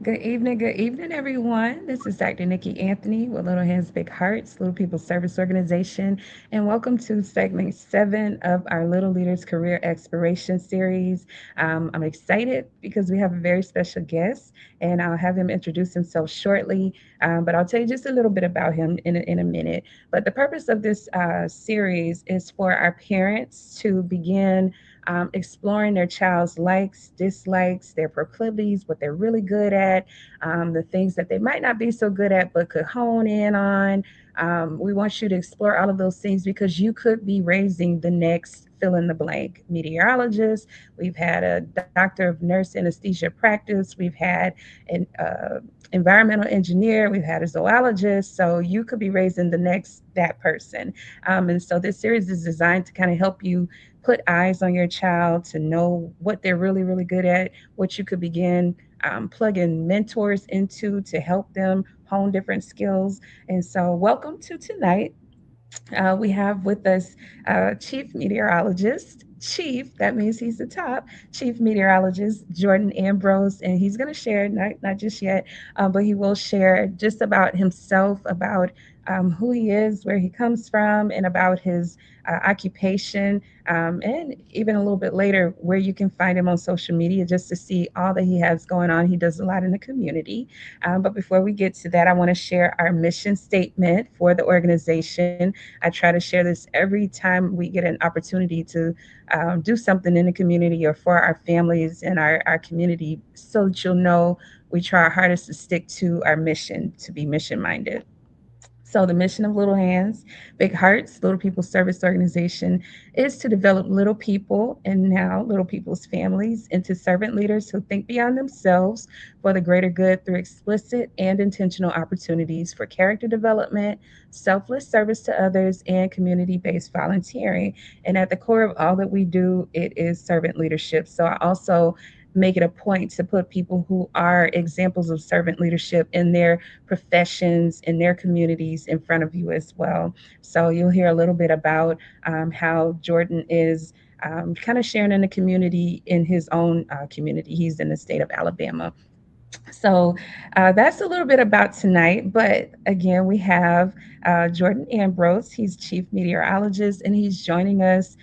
Good evening, everyone. This is Dr. Nikki Anthony with Little Hands, Big Hearts, Little People's Service Organization, and welcome to segment 7 of our Little Leaders Career Exploration Series. I'm excited because we have a very special guest, and I'll have him introduce himself shortly. But I'll tell you just a little bit about him in a minute. But the purpose of this series is for our parents to begin exploring their child's likes, dislikes, their proclivities, what they're really good at, the things that they might not be so good at but could hone in on. We want you to explore all of those things because you could be raising the next fill in the blank meteorologist. We've had a doctor of nurse anesthesia practice. We've had an environmental engineer. We've had a zoologist. So you could be raising the next that person. And so this series is designed to kind of help you put eyes on your child to know what they're really, really good at, what you could begin plugging mentors into to help them hone different skills. And so, welcome to tonight. We have with us Chief Meteorologist. Chief, that means he's the top chief meteorologist, Jordan Ambrose, and he's going to share, not just yet, but he will share just about himself, about who he is, where he comes from, and about his occupation, and even a little bit later, where you can find him on social media just to see all that he has going on. He does a lot in the community. But before we get to that, I want to share our mission statement for the organization. I try to share this every time we get an opportunity to do something in the community or for our families and our community so that you'll know we try our hardest to stick to our mission, to be mission minded. So, the mission of Little Hands, Big Hearts, Little People's Service Organization is to develop little people and now little people's families into servant leaders who think beyond themselves for the greater good through explicit and intentional opportunities for character development, selfless service to others, and community based volunteering. And at the core of all that we do, it is servant leadership. So, I also make it a point to put people who are examples of servant leadership in their professions, in their communities in front of you as well. So you'll hear a little bit about how Jordan is kind of sharing in the community in his own community. He's in the state of Alabama. So that's a little bit about tonight. But again, we have Jordan Ambrose. He's chief meteorologist and he's joining us.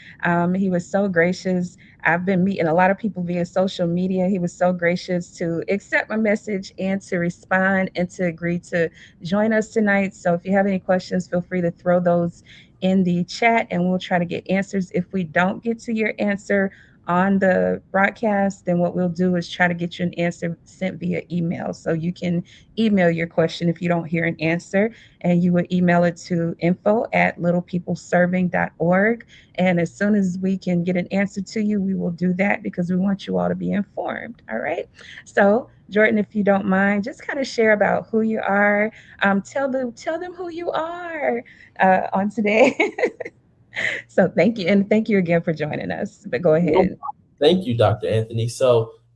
He was so gracious. I've been meeting a lot of people via social media. He was so gracious to accept my message and to respond and to agree to join us tonight. So if you have any questions, feel free to throw those in the chat and we'll try to get answers. If we don't get to your answer, on the broadcast, then what we'll do is try to get you an answer sent via email. So you can email your question if you don't hear an answer, and you would email it to info@littlepeopleserving.org. And as soon as we can get an answer to you, we will do that because we want you all to be informed. All right. So Jordan, if you don't mind, just kind of share about who you are. Tell them who you are on today. So thank you, and thank you again for joining us. But go No, ahead. thank you, Dr. Anthony.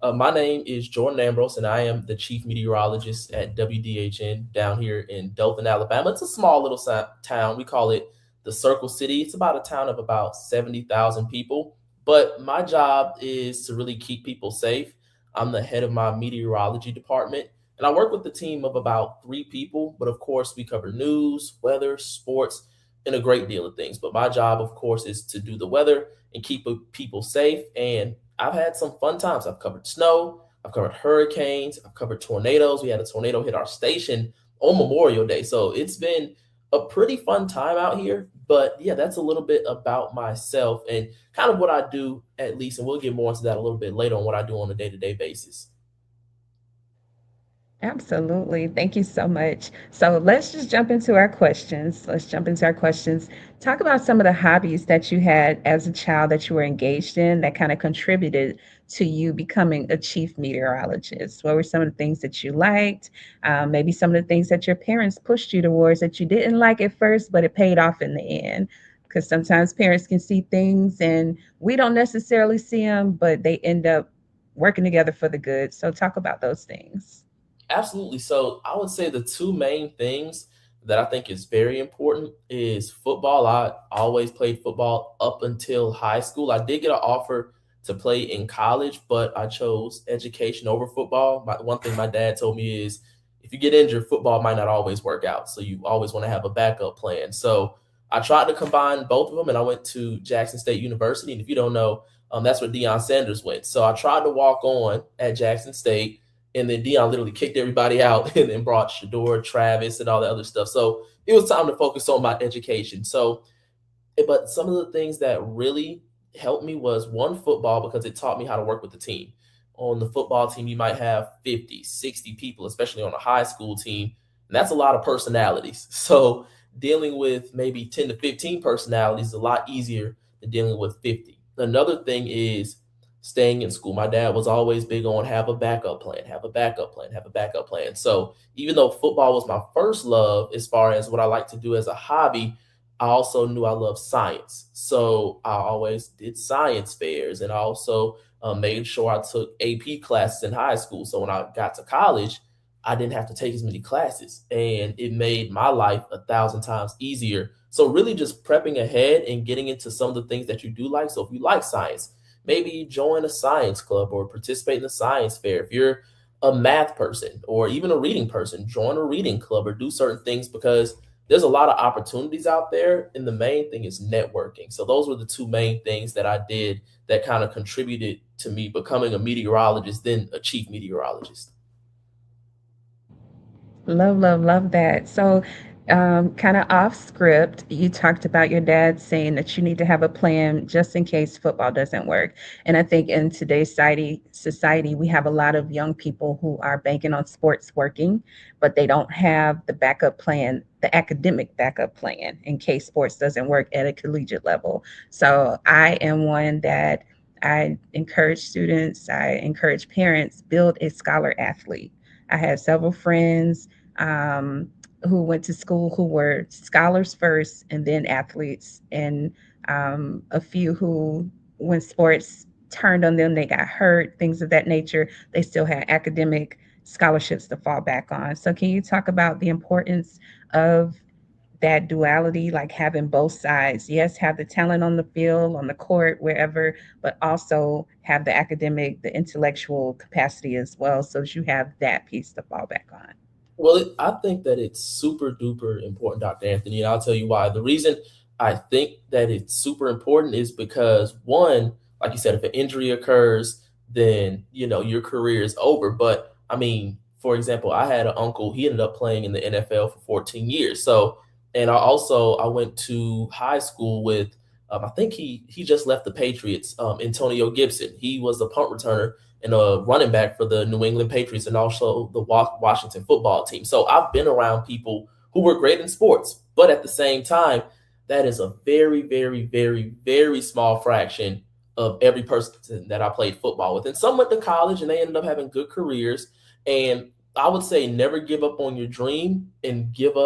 My name is Jordan Ambrose, and I am the chief meteorologist at WDHN down here in Dothan, Alabama. It's a small little town. We call it the Circle City. It's about a town of about 70,000 people. But my job is to really keep people safe. I'm the head of my meteorology department, and I work with a team of about 3 people. But of course, we cover news, weather, sports, and a great deal of things. But my job, of course, is to do the weather and keep people safe. And I've had some fun times. I've covered snow, I've covered hurricanes, I've covered tornadoes. We had a tornado hit our station on Memorial Day. So it's been a pretty fun time out here. But yeah, that's a little bit about myself and kind of what I do, at least. And we'll get more into that a little bit later on what I do on a day to day basis. Absolutely. Thank you so much. So let's just jump into our questions. Let's jump into our questions. Talk about some of the hobbies that you had as a child that you were engaged in that kind of contributed to you becoming a chief meteorologist. What were some of the things that you liked? Maybe some of the things that your parents pushed you towards that you didn't like at first, but it paid off in the end. Because sometimes parents can see things and we don't necessarily see them, but they end up working together for the good. So talk about those things. Absolutely. So I would say the two main things that I think is very important is football. I always played football up until high school. I did get an offer to play in college, but I chose education over football. One thing my dad told me is if you get injured, football might not always work out. So you always want to have a backup plan. So I tried to combine both of them, and I went to Jackson State University. And if you don't know, that's where Deion Sanders went. So I tried to walk on at Jackson State, and then Deion literally kicked everybody out and then brought Shador, Travis, and all that other stuff. So it was time to focus on my education. So but some of the things that really helped me was one, football, because it taught me how to work with the team. On the football team, you might have 50, 60 people, especially on a high school team. And that's a lot of personalities. So dealing with maybe 10 to 15 personalities is a lot easier than dealing with 50. Another thing is staying in school. My dad was always big on have a backup plan, have a backup plan, have a backup plan. So even though football was my first love as far as what I like to do as a hobby, I also knew I loved science. So I always did science fairs, and I also made sure I took AP classes in high school. So when I got to college, I didn't have to take as many classes, and it made my life 1,000 times easier. So really just prepping ahead and getting into some of the things that you do like. So if you like science, maybe join a science club or participate in a science fair. If you're a math person or even a reading person, join a reading club or do certain things, because there's a lot of opportunities out there, and the main thing is networking. So those were the two main things that I did that kind of contributed to me becoming a meteorologist, then a chief meteorologist. Love, love, love that. So, kind of off script, you talked about your dad saying that you need to have a plan just in case football doesn't work. And I think in today's society, we have a lot of young people who are banking on sports working, but they don't have the backup plan, the academic backup plan in case sports doesn't work at a collegiate level. So, I am one that I encourage students, I encourage parents, build a scholar athlete. I have several friends who went to school who were scholars first and then athletes, and a few who, when sports turned on them, they got hurt, things of that nature, they still had academic scholarships to fall back on. So, can you talk about the importance of that duality, like having both sides? Yes, have the talent on the field, on the court, wherever, but also have the academic, the intellectual capacity as well, so that you have that piece to fall back on. Well, I think that it's super duper important, Dr. Anthony, and I'll tell you why. The reason I think that it's super important is because, one, like you said, if an injury occurs, then your career is over. But I mean, for example, I had an uncle. He ended up playing in the NFL for 14 years. So, and I went to high school with. I think he just left the Patriots. Antonio Gibson. He was a punt returner and a running back for the New England Patriots and also the Washington football team. So I've been around people who were great in sports, but at the same time, that is a very, very, very, very small fraction of every person that I played football with. And some went to college and they ended up having good careers. And I would say never give up on your dream and give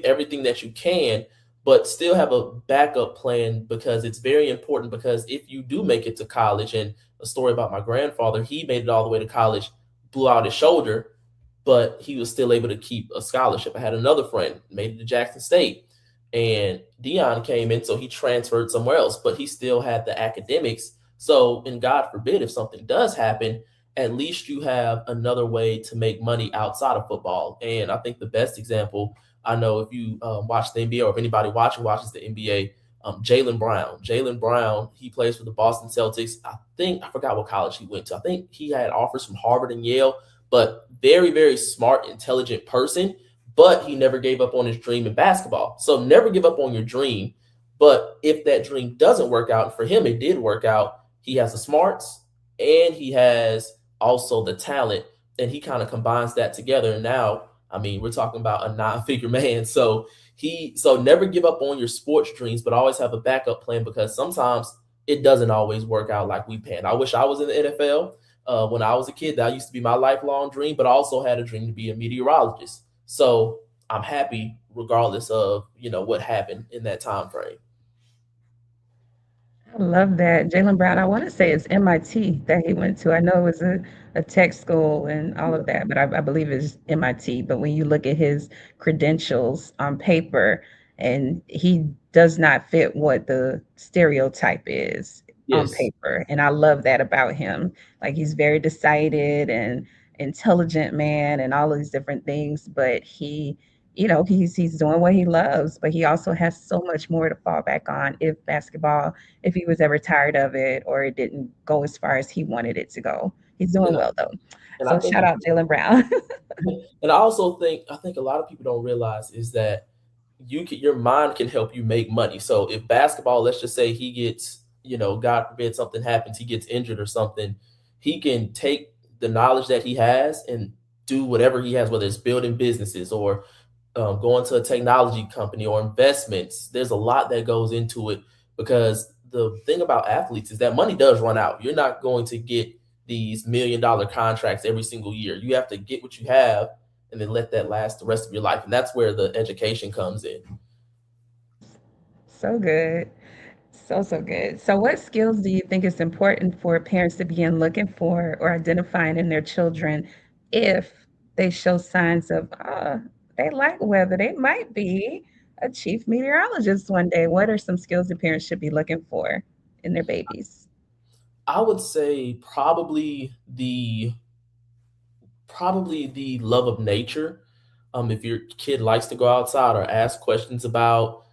everything that you can, but still have a backup plan, because it's very important. Because if you do make it to college, and a story about my grandfather, he made it all the way to college, blew out his shoulder, but he was still able to keep a scholarship. I had another friend made it to Jackson State, and Dion came in, so he transferred somewhere else, but he still had the academics. So, and God forbid if something does happen, at least you have another way to make money outside of football. And I think the best example, I know if you watch the NBA, or if anybody watching watches the NBA, Jalen Brown. Jalen Brown, he plays for the Boston Celtics. I forgot what college he went to. I think he had offers from Harvard and Yale, but very, very smart, intelligent person. But he never gave up on his dream in basketball. So never give up on your dream. But if that dream doesn't work out, and for him it did work out, he has the smarts and he has also the talent, and he kind of combines that together. And now, I mean, we're talking about a nine-figure man. So never give up on your sports dreams, but always have a backup plan, because sometimes it doesn't always work out like we planned. I wish I was in the NFL. When I was a kid, that used to be my lifelong dream, but I also had a dream to be a meteorologist. So I'm happy regardless of what happened in that time frame. I love that. Jalen Brown, I want to say it's MIT that he went to. I know it was a tech school and all of that, but I believe it's MIT. But when you look at his credentials on paper, and he does not fit what the stereotype is. on Yes. paper. And I love that about him. Like he's very decided and intelligent man and all of these different things, but he's doing what he loves, but he also has so much more to fall back on if he was ever tired of it or it didn't go as far as he wanted it to go. He's doing And well though. and I So think shout out Jalen Brown. and I think a lot of people don't realize is that your mind can help you make money. So if basketball, let's just say he gets, God forbid something happens, he gets injured or something, he can take the knowledge that he has and do whatever he has, whether it's building businesses or going to a technology company or investments. There's a lot that goes into it because the thing about athletes is that money does run out. You're not going to get these $1 million contracts every single year. You have to get what you have and then let that last the rest of your life. And that's where the education comes in. So good. So good. So, what skills do you think is important for parents to begin looking for or identifying in their children if they show signs of, they like weather, they might be a chief meteorologist one day? What are some skills that parents should be looking for in their babies? I would say probably the love of nature. If your kid likes to go outside or ask questions about,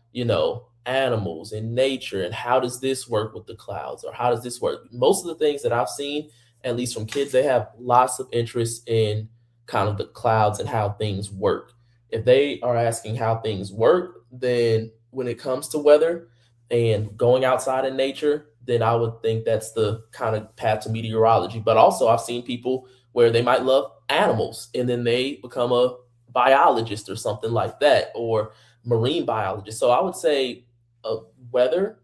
animals and nature and how does this work with the clouds or how does this work? Most of the things that I've seen, at least from kids, they have lots of interest in kind of the clouds and how things work. If they are asking how things work, then when it comes to weather and going outside in nature, then I would think that's the kind of path to meteorology. But also, I've seen people where they might love animals and then they become a biologist or something like that, or marine biologist. So I would say weather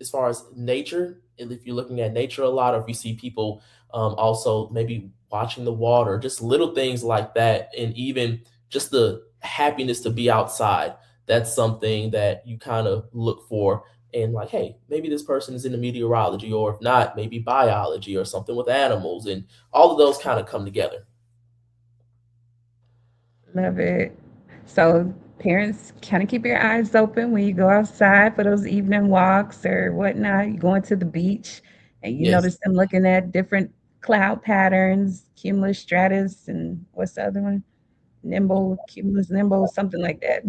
as far as nature, and if you're looking at nature a lot, or if you see people also maybe watching the water, just little things like that, and even just the happiness to be outside. That's something that you kind of look for. And like, hey, maybe this person is into meteorology, or if not, maybe biology or something with animals, and all of those kind of come together. Love it. So, parents, kind of keep your eyes open when you go outside for those evening walks or whatnot. You going to the beach and you Yes, notice them looking at different cloud patterns, cumulus stratus, and what's the other one? Nimbo, cumulus nimbo, something like that.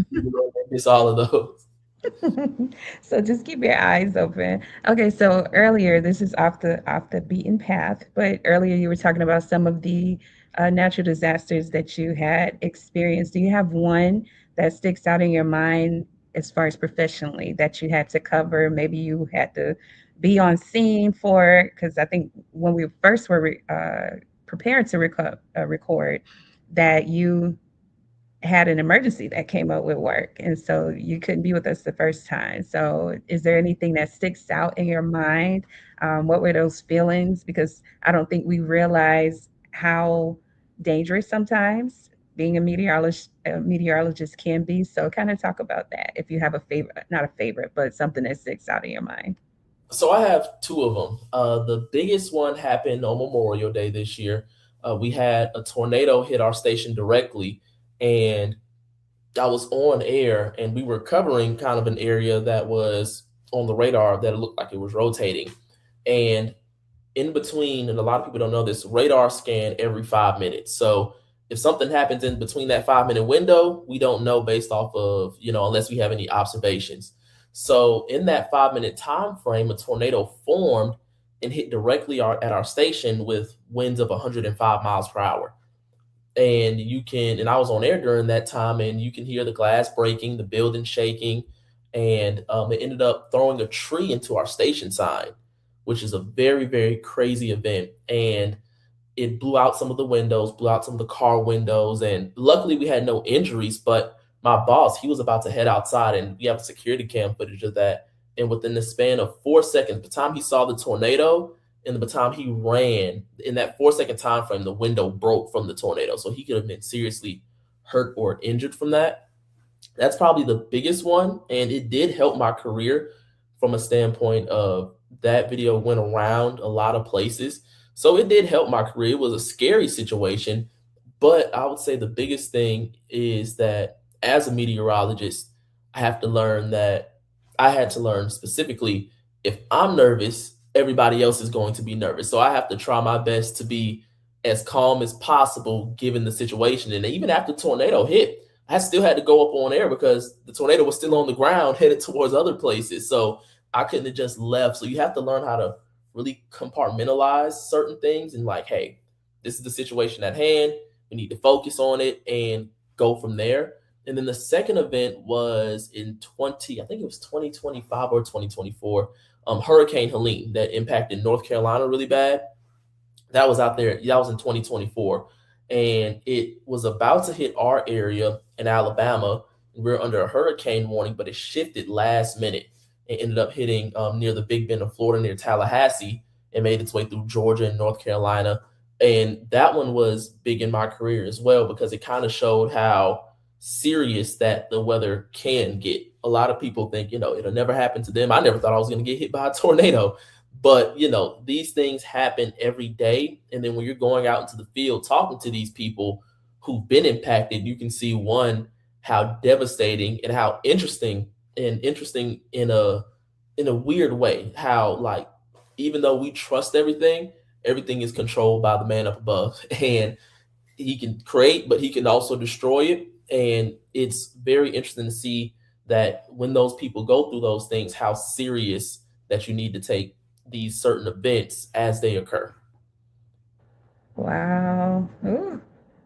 it's all of those. So just keep your eyes open. Okay, so earlier, this is off the beaten path, but earlier you were talking about some of the natural disasters that you had experienced. Do you have one that sticks out in your mind as far as professionally that you had to cover? Maybe you had to be on scene for it, because I think when we first were preparing to record, that you had an emergency that came up with work, and so you couldn't be with us the first time. So is there anything that sticks out in your mind? What were those feelings? Because I don't think we realize how dangerous sometimes being a meteorologist can be. So kind of talk about that if you have a favorite, not a favorite, but something that sticks out in your mind. So I have two of them. The biggest one happened on Memorial Day this year. We had a tornado hit our station directly, and I was on air, and we were covering kind of an area that was on the radar that looked like it was rotating. And in between, and a lot of people don't know this, radar scan every 5 minutes. So if something happens in between that 5 minute window, we don't know based off of, unless we have any observations. So in that 5 minute time frame, a tornado formed and hit directly at our station with winds of 105 miles per hour. And I was on air during that time, and you can hear the glass breaking, the building shaking, and it ended up throwing a tree into our station sign, which is a very, very crazy event. And it blew out some of the windows, blew out some of the car windows, and luckily we had no injuries. But my boss, he was about to head outside, and we have security cam footage of that. And within the span of 4 seconds, the time he saw the tornado and the time he ran, in that 4 second time frame, the window broke from the tornado, so he could have been seriously hurt or injured from that. That's probably the biggest one, and it did help my career from a standpoint of that video went around a lot of places. So it did help my career. It was a scary situation, but I would say the biggest thing is that as a meteorologist, I have to learn that I had to learn specifically if I'm nervous, everybody else is going to be nervous. So I have to try my best to be as calm as possible given the situation. And even after the tornado hit, I still had to go up on air because the tornado was still on the ground headed towards other places. So I couldn't have just left. So you have to learn how to really compartmentalize certain things and like, hey, this is the situation at hand. We need to focus on it and go from there. And then the second event was in 20, I think it was 2025 or 2024, Hurricane Helene that impacted North Carolina really bad. That was out there. That was in 2024, and it was about to hit our area in Alabama. We were under a hurricane warning, but it shifted last minute and ended up hitting near the Big Bend of Florida, near Tallahassee, and made its way through Georgia and North Carolina. And that one was big in my career as well because it kind of showed how serious that the weather can get. A lot of people think, it'll never happen to them. I never thought I was going to get hit by a tornado, but these things happen every day. And then when you're going out into the field talking to these people who've been impacted, you can see one, how devastating and how interesting in a weird way, how like even though we trust everything is controlled by the man up above. And he can create, but he can also destroy it. And it's very interesting to see that when those people go through those things, how serious that you need to take these certain events as they occur. Wow. Ooh,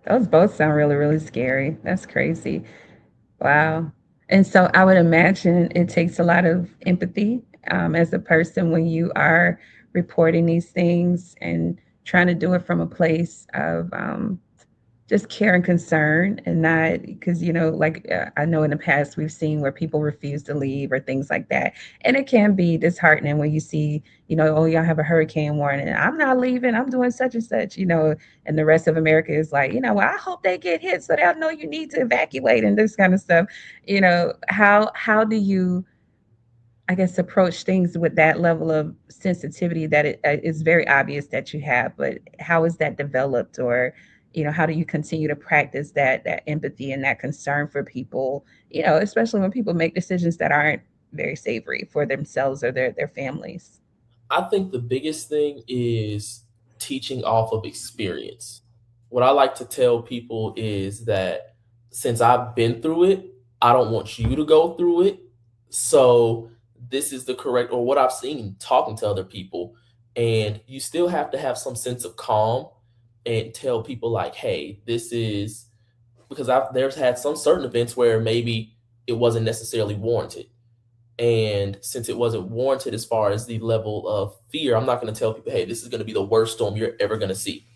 those both sound really, really scary. That's crazy. Wow. And so I would imagine it takes a lot of empathy as a person when you are reporting these things and trying to do it from a place of just care and concern and not because like I know in the past we've seen where people refuse to leave or things like that, and it can be disheartening when you see oh, y'all have a hurricane warning, I'm not leaving, I'm doing such and such, and the rest of America is like, well, I hope they get hit so they'll know you need to evacuate and this kind of stuff. How do you, I guess, approach things with that level of sensitivity that it is very obvious that you have, but how is that developed, or how do you continue to practice that empathy and that concern for people, especially when people make decisions that aren't very savory for themselves or their families. I think the biggest thing is teaching off of experience. What I like to tell people is that since I've been through it, I don't want you to go through it. So this is the correct, or what I've seen talking to other people. And you still have to have some sense of calm and tell people like, hey, this is because there's had some certain events where maybe it wasn't necessarily warranted. And since it wasn't warranted as far as the level of fear, I'm not going to tell people, hey, this is going to be the worst storm you're ever going to see.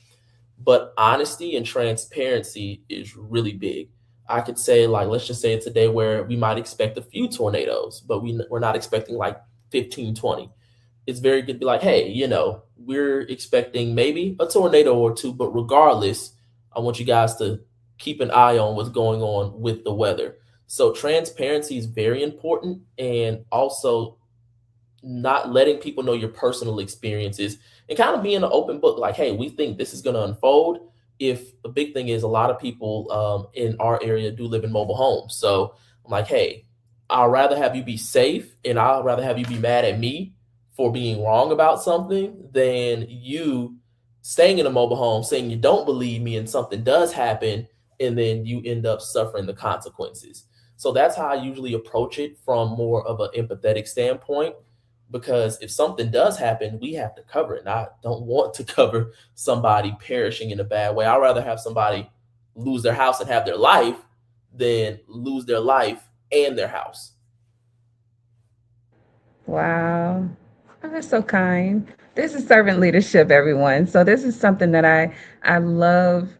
But honesty and transparency is really big. I could say, like, let's just say it's a day where we might expect a few tornadoes, but we're not expecting like 15, 20. It's very good to be like, hey, we're expecting maybe a tornado or two, but regardless, I want you guys to keep an eye on what's going on with the weather. So transparency is very important, and also not letting people know your personal experiences and kind of being an open book like, hey, we think this is going to unfold. If a big thing is a lot of people in our area do live in mobile homes, so I'm like, hey, I'd rather have you be safe and I'd rather have you be mad at me for being wrong about something than you staying in a mobile home saying you don't believe me and something does happen and then you end up suffering the consequences. So that's how I usually approach it from more of an empathetic standpoint. Because if something does happen, we have to cover it. And I don't want to cover somebody perishing in a bad way. I'd rather have somebody lose their house and have their life than lose their life and their house. Wow. Oh, that's so kind. This is servant leadership, everyone. So this is something that I love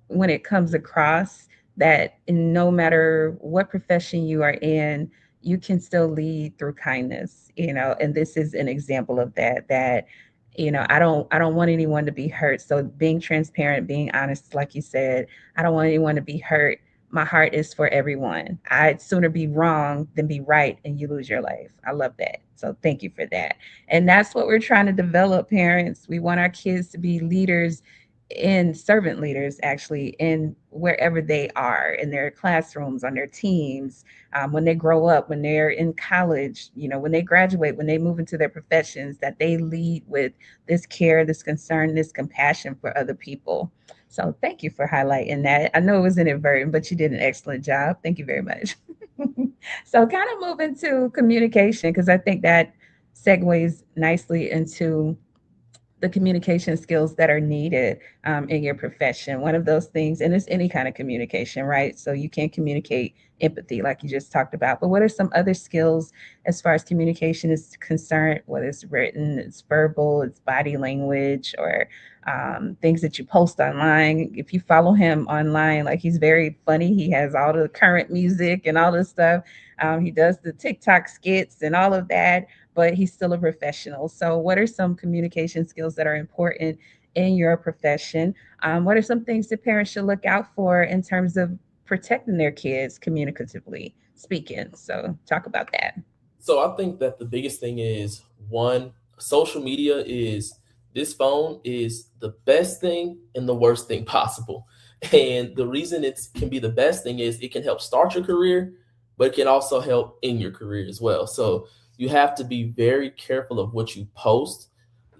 when it comes across that no matter what profession you are in, you can still lead through kindness, and this is an example of that I don't want anyone to be hurt. So being transparent, being honest, like you said, I don't want anyone to be hurt. My heart is for everyone. I'd sooner be wrong than be right and you lose your life. I love that. So thank you for that. And that's what we're trying to develop, parents. We want our kids to be leaders in servant leaders actually in wherever they are in their classrooms, on their teams, when they grow up, when they're in college, when they graduate, when they move into their professions, that they lead with this care, this concern, this compassion for other people. So thank you for highlighting that. I know it was inadvertent, but you did an excellent job. Thank you very much. So kind of moving to communication, because I think that segues nicely into the communication skills that are needed in your profession. One of those things, and it's any kind of communication, right? So you can communicate empathy, like you just talked about. But what are some other skills as far as communication is concerned? Whether it's written, it's verbal, it's body language, or things that you post online. If you follow him online, like he's very funny. He has all the current music and all this stuff. He does the TikTok skits and all of that, but he's still a professional. So, what are some communication skills that are important in your profession? What are some things that parents should look out for in terms of protecting their kids communicatively speaking? So, talk about that. So I think that the biggest thing is one, social media is this phone is the best thing and the worst thing possible. And the reason it can be the best thing is it can help start your career, but it can also help in your career as well. So you have to be very careful of what you post.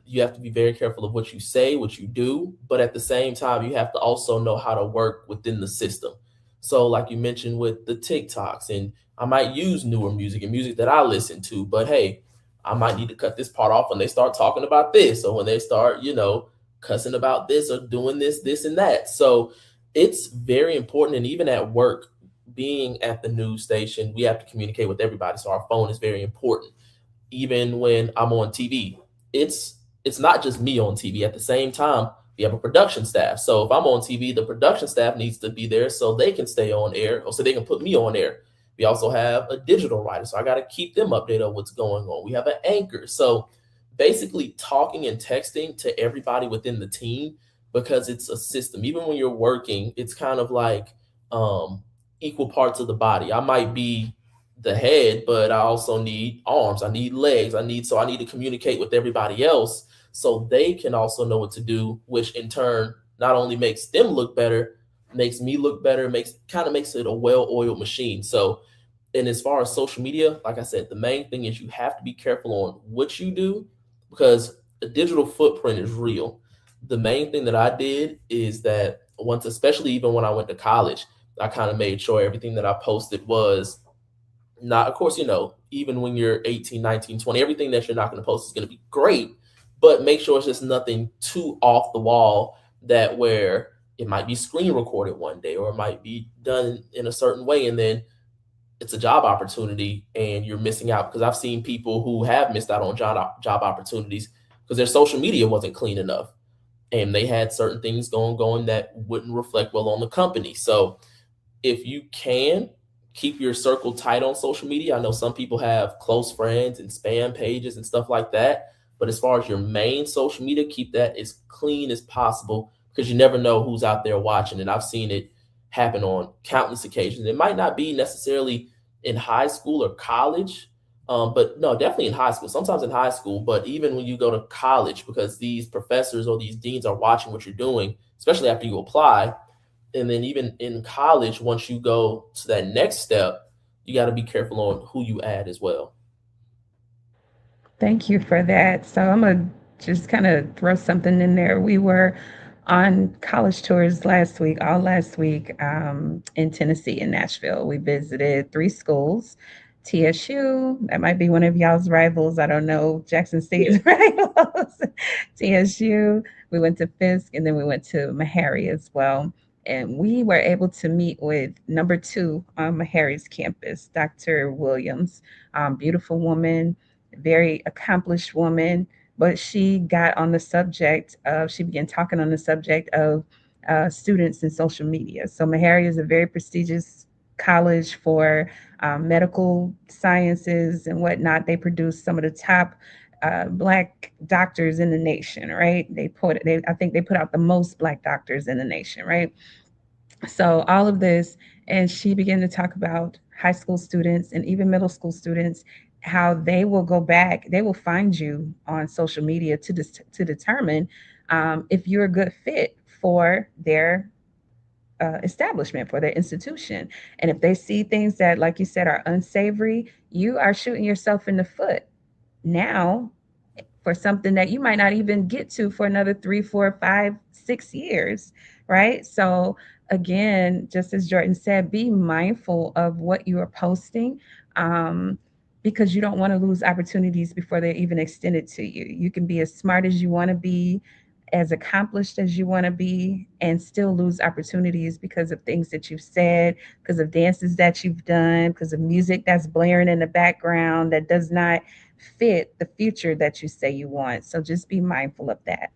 You have to be very careful of what you say, what you do, but at the same time, you have to also know how to work within the system. So, like you mentioned with the TikToks, and I might use newer music and music that I listen to, but hey, I might need to cut this part off when they start talking about this, or when they start, cussing about this or doing this, this, and that. So, it's very important. And even at work, being at the news station, we have to communicate with everybody. So, our phone is very important. Even when I'm on TV, it's it's not just me on TV. At the same time, we have a production staff. So if I'm on TV, the production staff needs to be there so they can stay on air or so they can put me on air. We also have a digital writer, so I got to keep them updated on what's going on. We have an anchor. So basically talking and texting to everybody within the team because it's a system. Even when you're working, it's kind of like um, equal parts of the body. I might be the head, but I also need arms. I need legs. I need to communicate with everybody else so they can also know what to do, which in turn not only makes them look better, makes me look better, makes it a well-oiled machine. So, and as far as social media, like I said, the main thing is you have to be careful on what you do because a digital footprint is real. The main thing that I did is that once, especially even when I went to college, I kind of made sure everything that I posted was not, of course, even when you're 18, 19, 20, everything that you're not going to post is going to be great, but make sure it's just nothing too off the wall that where it might be screen recorded one day or it might be done in a certain way. And then it's a job opportunity and you're missing out because I've seen people who have missed out on job opportunities because their social media wasn't clean enough and they had certain things going that wouldn't reflect well on the company. So if you can keep your circle tight on social media, I know some people have close friends and spam pages and stuff like that. But as far as your main social media, keep that as clean as possible because you never know who's out there watching. And I've seen it happen on countless occasions. It might not be necessarily in high school or college, but no, definitely in high school, sometimes in high school, but even when you go to college, because these professors or these deans are watching what you're doing, especially after you apply, and then even in college, once you go to that next step, you got to be careful on who you add as well. Thank you for that. So I'm gonna just kind of throw something in there. We were on college tours last week, all last week, in Tennessee, in Nashville. We visited three schools. TSU, that might be one of y'all's rivals. I don't know Jackson Yeah. State's rivals. TSU. We went to Fisk, and then we went to Meharry as well. And we were able to meet with number two on Meharry's campus, Dr. Williams. Beautiful woman, very accomplished woman, but she got on the subject of, she began talking on the subject of students in social media. So Meharry is a very prestigious college for medical sciences and whatnot. They produce some of the top black doctors in the nation, right? I think they put out the most black doctors in the nation, right? So all of this, and she began to talk about high school students and even middle school students, how they will go back, they will find you on social media to determine if you're a good fit for their establishment, for their institution. And if they see things that, like you said, are unsavory, you are shooting yourself in the foot now for something that you might not even get to for another 3, 4, 5, 6 years, right? So, again, just as Jordan said, be mindful of what you are posting. Um, because you don't want to lose opportunities before they're even extended to you. You can be as smart as you want to be, as accomplished as you want to be, and still lose opportunities because of things that you've said, because of dances that you've done, because of music that's blaring in the background that does not fit the future that you say you want. So just be mindful of that.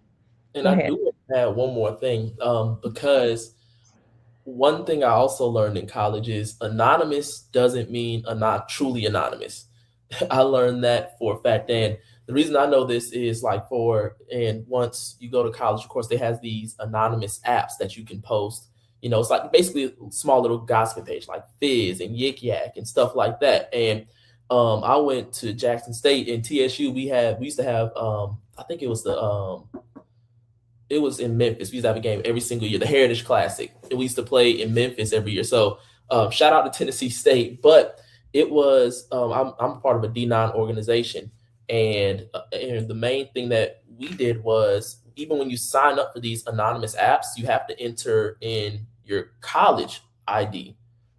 And Go I ahead. do want to add one more thing, because one thing I also learned in college is anonymous doesn't mean not truly anonymous. I learned that for a fact. And the reason I know this is like and once you go to college, of course, they has these anonymous apps that you can post. It's like basically a small little gossip page like Fizz and Yik Yak and stuff like that. And I went to Jackson State and TSU. We used to have I think it was in Memphis. We used to have a game every single year, the Heritage Classic, and we used to play in Memphis every year. So shout out to Tennessee State, but it was I'm part of a D9 organization, and the main thing that we did was even when you sign up for these anonymous apps, you have to enter in your college ID.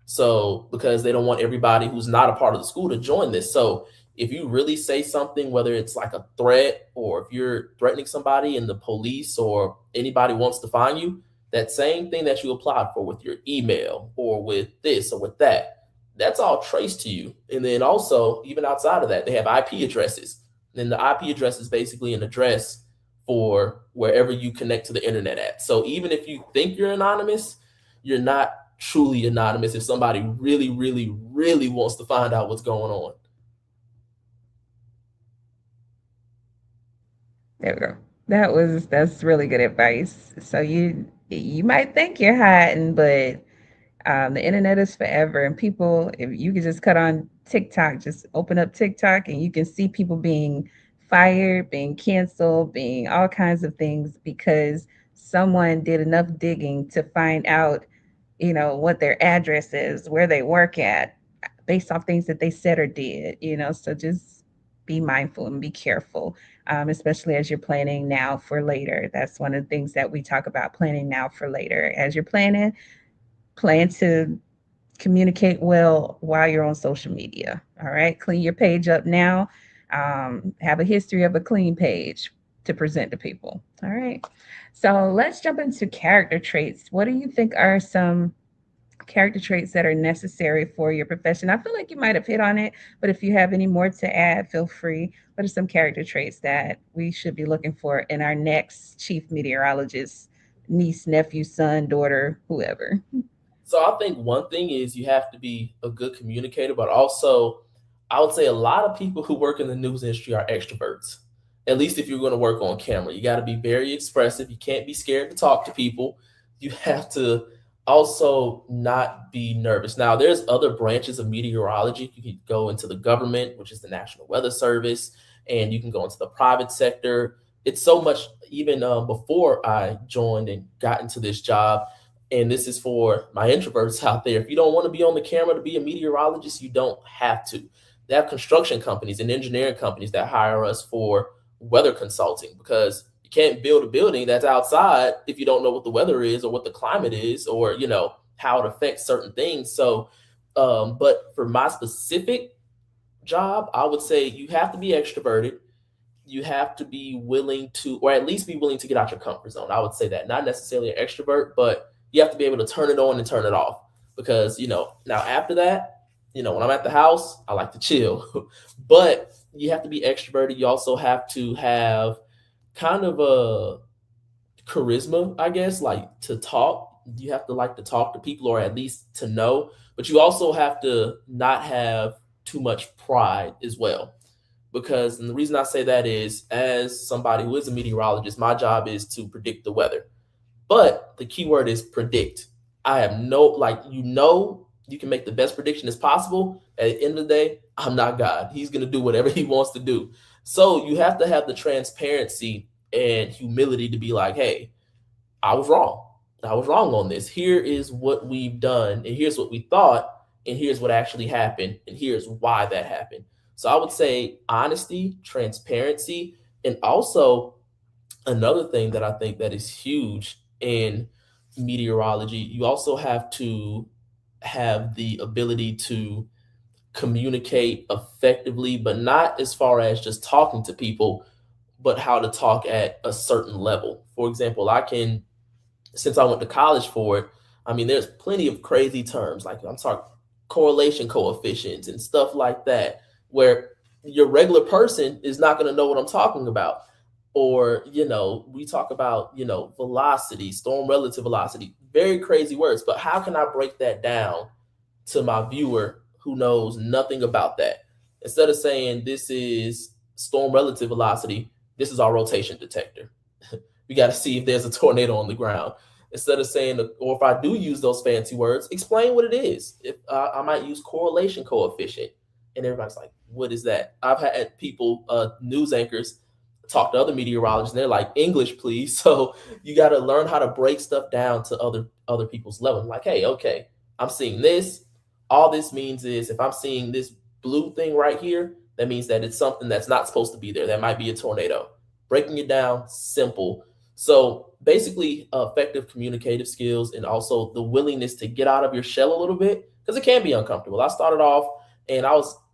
So because they don't want everybody who's not a part of the school to join this. So if you really say something, whether it's like a threat or if you're threatening somebody and the police or anybody wants to find you, that same thing that you applied for with your email or with this or with that, that's all traced to you. And then also, even outside of that, they have IP addresses. And the IP address is basically an address for wherever you connect to the internet at. So even if you think you're anonymous, you're not truly anonymous if somebody really, really, really wants to find out what's going on. There we go. That's really good advice. So you might think you're hiding, but the internet is forever, and people, if you could just cut on TikTok, just open up TikTok, and you can see people being fired, being canceled, being all kinds of things because someone did enough digging to find out, what their address is, where they work at, based off things that they said or did. So just be mindful and be careful, especially as you're planning now for later. That's one of the things that we talk about, planning now for later. As you're planning, plan to communicate well while you're on social media. All right. Clean your page up now. Have a history of a clean page to present to people. All right. So let's jump into character traits. What do you think are some character traits that are necessary for your profession? I feel like you might have hit on it, but if you have any more to add, feel free. What are some character traits that we should be looking for in our next chief meteorologist, niece, nephew, son, daughter, whoever? So I think one thing is you have to be a good communicator, but also I would say a lot of people who work in the news industry are extroverts. At least if you're going to work on camera, you got to be very expressive. You can't be scared to talk to people. You have to also not be nervous. Now, there's other branches of meteorology. You can go into the government, which is the National Weather Service, and you can go into the private sector. It's so much, even before I joined and got into this job, and this is for my introverts out there. If you don't want to be on the camera to be a meteorologist, you don't have to. They have construction companies and engineering companies that hire us for weather consulting because you can't build a building that's outside if you don't know what the weather is or what the climate is or how it affects certain things. So, but for my specific job, I would say you have to be extroverted. You have to be willing to, or at least be willing to get out your comfort zone. I would say that, not necessarily an extrovert, but you have to be able to turn it on and turn it off because, now after that, when I'm at the house, I like to chill, but you have to be extroverted. You also have to have kind of a charisma, I guess, like to talk. You have to like to talk to people or at least to know, but you also have to not have too much pride as well because and the reason I say that is as somebody who is a meteorologist, my job is to predict the weather. But the key word is predict. I have no you can make the best prediction as possible. At the end of the day, I'm not God. He's gonna do whatever he wants to do. So you have to have the transparency and humility to be like, hey, I was wrong. I was wrong on this. Here is what we've done, and here's what we thought, and here's what actually happened, and here's why that happened. So I would say honesty, transparency, and also another thing that I think that is huge in meteorology, you also have to have the ability to communicate effectively, but not as far as just talking to people, but how to talk at a certain level. For example, I can, since I went to college for it, I mean, there's plenty of crazy terms like I'm talking correlation coefficients and stuff like that, where your regular person is not going to know what I'm talking about. Or, we talk about, velocity, storm relative velocity, very crazy words. But how can I break that down to my viewer who knows nothing about that? Instead of saying this is storm relative velocity, this is our rotation detector. We got to see if there's a tornado on the ground. Instead of saying, or if I do use those fancy words, explain what it is. If I might use correlation coefficient, and everybody's like, "What is that?" I've had people, news anchors, talk to other meteorologists, and they're like, "English, please." So you got to learn how to break stuff down to other people's level. Like, hey, okay, I'm seeing this. All this means is if I'm seeing this blue thing right here, that means that it's something that's not supposed to be there. That might be a tornado. Breaking it down, simple. So basically, effective communicative skills and also the willingness to get out of your shell a little bit because it can be uncomfortable. I started off, and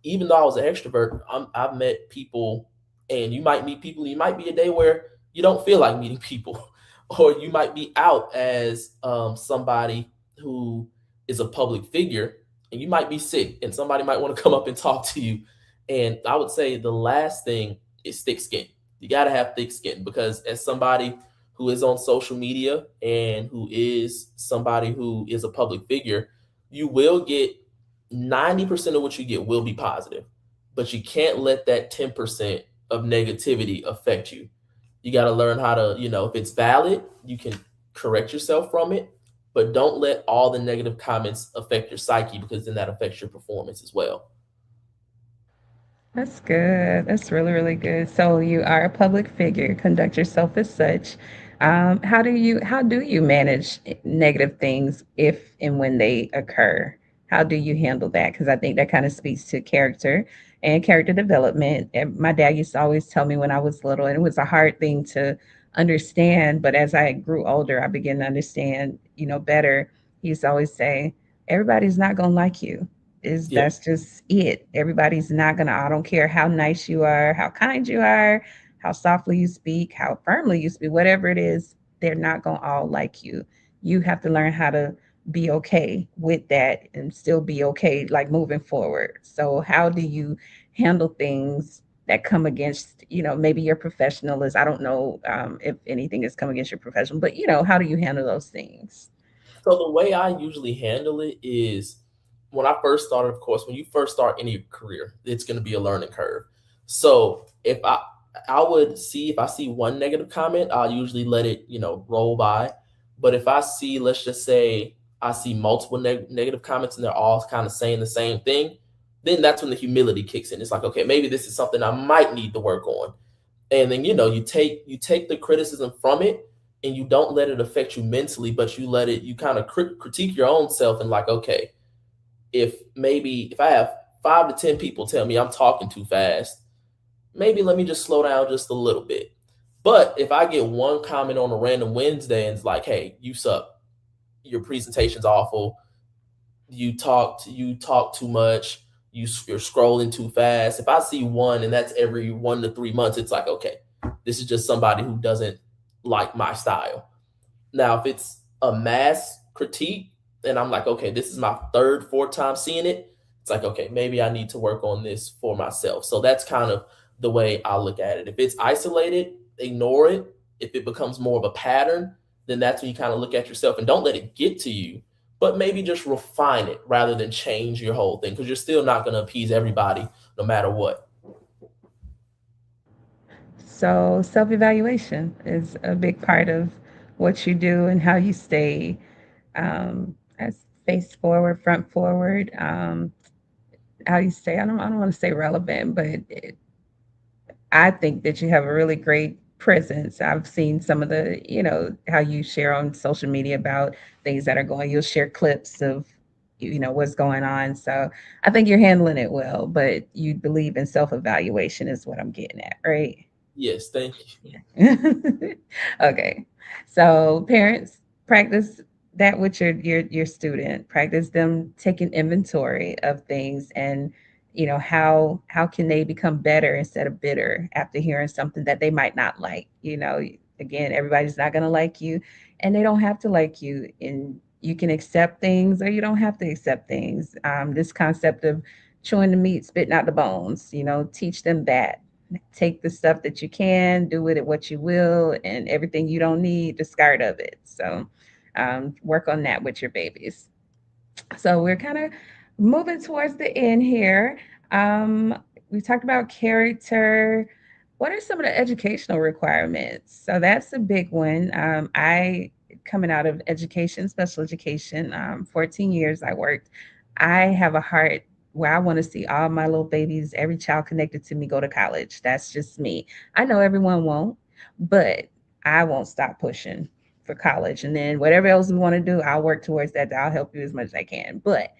even though I was an extrovert, I've met people, and you might meet people. You might be a day where you don't feel like meeting people, or you might be out as somebody who is a public figure, and you might be sick, and somebody might want to come up and talk to you. And I would say the last thing is thick skin. You got to have thick skin because as somebody who is on social media and who is somebody who is a public figure, you will get 90% of what you get will be positive, but you can't let that 10% of negativity affect you. You got to learn how to, if it's valid, you can correct yourself from it, but don't let all the negative comments affect your psyche because then that affects your performance as well. That's good. That's really, really good. So you are a public figure, conduct yourself as such. How do you manage negative things if and when they occur? How do you handle that? Because I think that kind of speaks to character and character development. And my dad used to always tell me when I was little, and it was a hard thing to understand, but as I grew older, I began to understand, better. He used to always say, everybody's not gonna like you, is Yep. that's just it. Everybody's not gonna, I don't care how nice you are, how kind you are, how softly you speak, how firmly you speak, whatever it is, they're not gonna all like you. You have to learn how to be okay with that and still be okay, like moving forward. So how do you handle things that come against, maybe your professionalism? I don't know if anything is coming against your professional, but how do you handle those things? So the way I usually handle it is when I first started, of course, when you first start any career, it's going to be a learning curve. So if I would see if I see one negative comment, I'll usually let it, roll by. But if I see, let's just say I see multiple negative comments and they're all kind of saying the same thing, then that's when the humility kicks in. It's like, okay, maybe this is something I might need to work on. And then you take the criticism from it, and you don't let it affect you mentally, but you kind of critique your own self and like, okay, if I have 5 to 10 people tell me I'm talking too fast, maybe let me just slow down just a little bit. But if I get one comment on a random Wednesday and it's like, hey, you suck, your presentation's awful, you talk too much, you're scrolling too fast. If I see one and that's every 1 to 3 months, it's like, okay, this is just somebody who doesn't like my style. Now, if it's a mass critique and I'm like, okay, this is my third, fourth time seeing it, it's like, okay, maybe I need to work on this for myself. So that's kind of the way I look at it. If it's isolated, ignore it. If it becomes more of a pattern, then that's when you kind of look at yourself and don't let it get to you, but maybe just refine it rather than change your whole thing because you're still not going to appease everybody no matter what. So, self evaluation is a big part of what you do and how you stay as face forward, front forward. How you stay, I don't want to say relevant, but I think that you have a really great presence. I've seen some of the, how you share on social media about things that are going, you'll share clips of, what's going on. So I think you're handling it well, but you believe in self evaluation, is what I'm getting at, right? Yes, thank you. Yeah. Okay. So parents, practice that with your student. Practice them taking inventory of things, and how can they become better instead of bitter after hearing something that they might not like. Again, everybody's not going to like you, and they don't have to like you, and you can accept things or you don't have to accept things. This concept of chewing the meat, spitting out the bones, teach them that. Take the stuff that you can, do with it what you will, and everything you don't need, discard of it. So work on that with your babies. So we're kind of moving towards the end here. Um, we talked about character. What are some of the educational requirements? So that's a big one. I, coming out of education, special education, 14 years I worked. I have a heart where I want to see all my little babies, every child connected to me, go to college. That's just me. I know everyone won't, but I won't stop pushing for college. And then whatever else we want to do, I'll work towards that. I'll help you as much as I can. But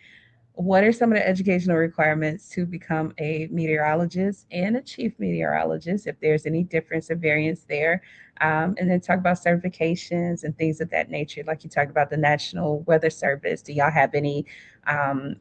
what are some of the educational requirements to become a meteorologist and a chief meteorologist, if there's any difference or variance there? And then talk about certifications and things of that nature. Like you talked about the National Weather Service. Do y'all have any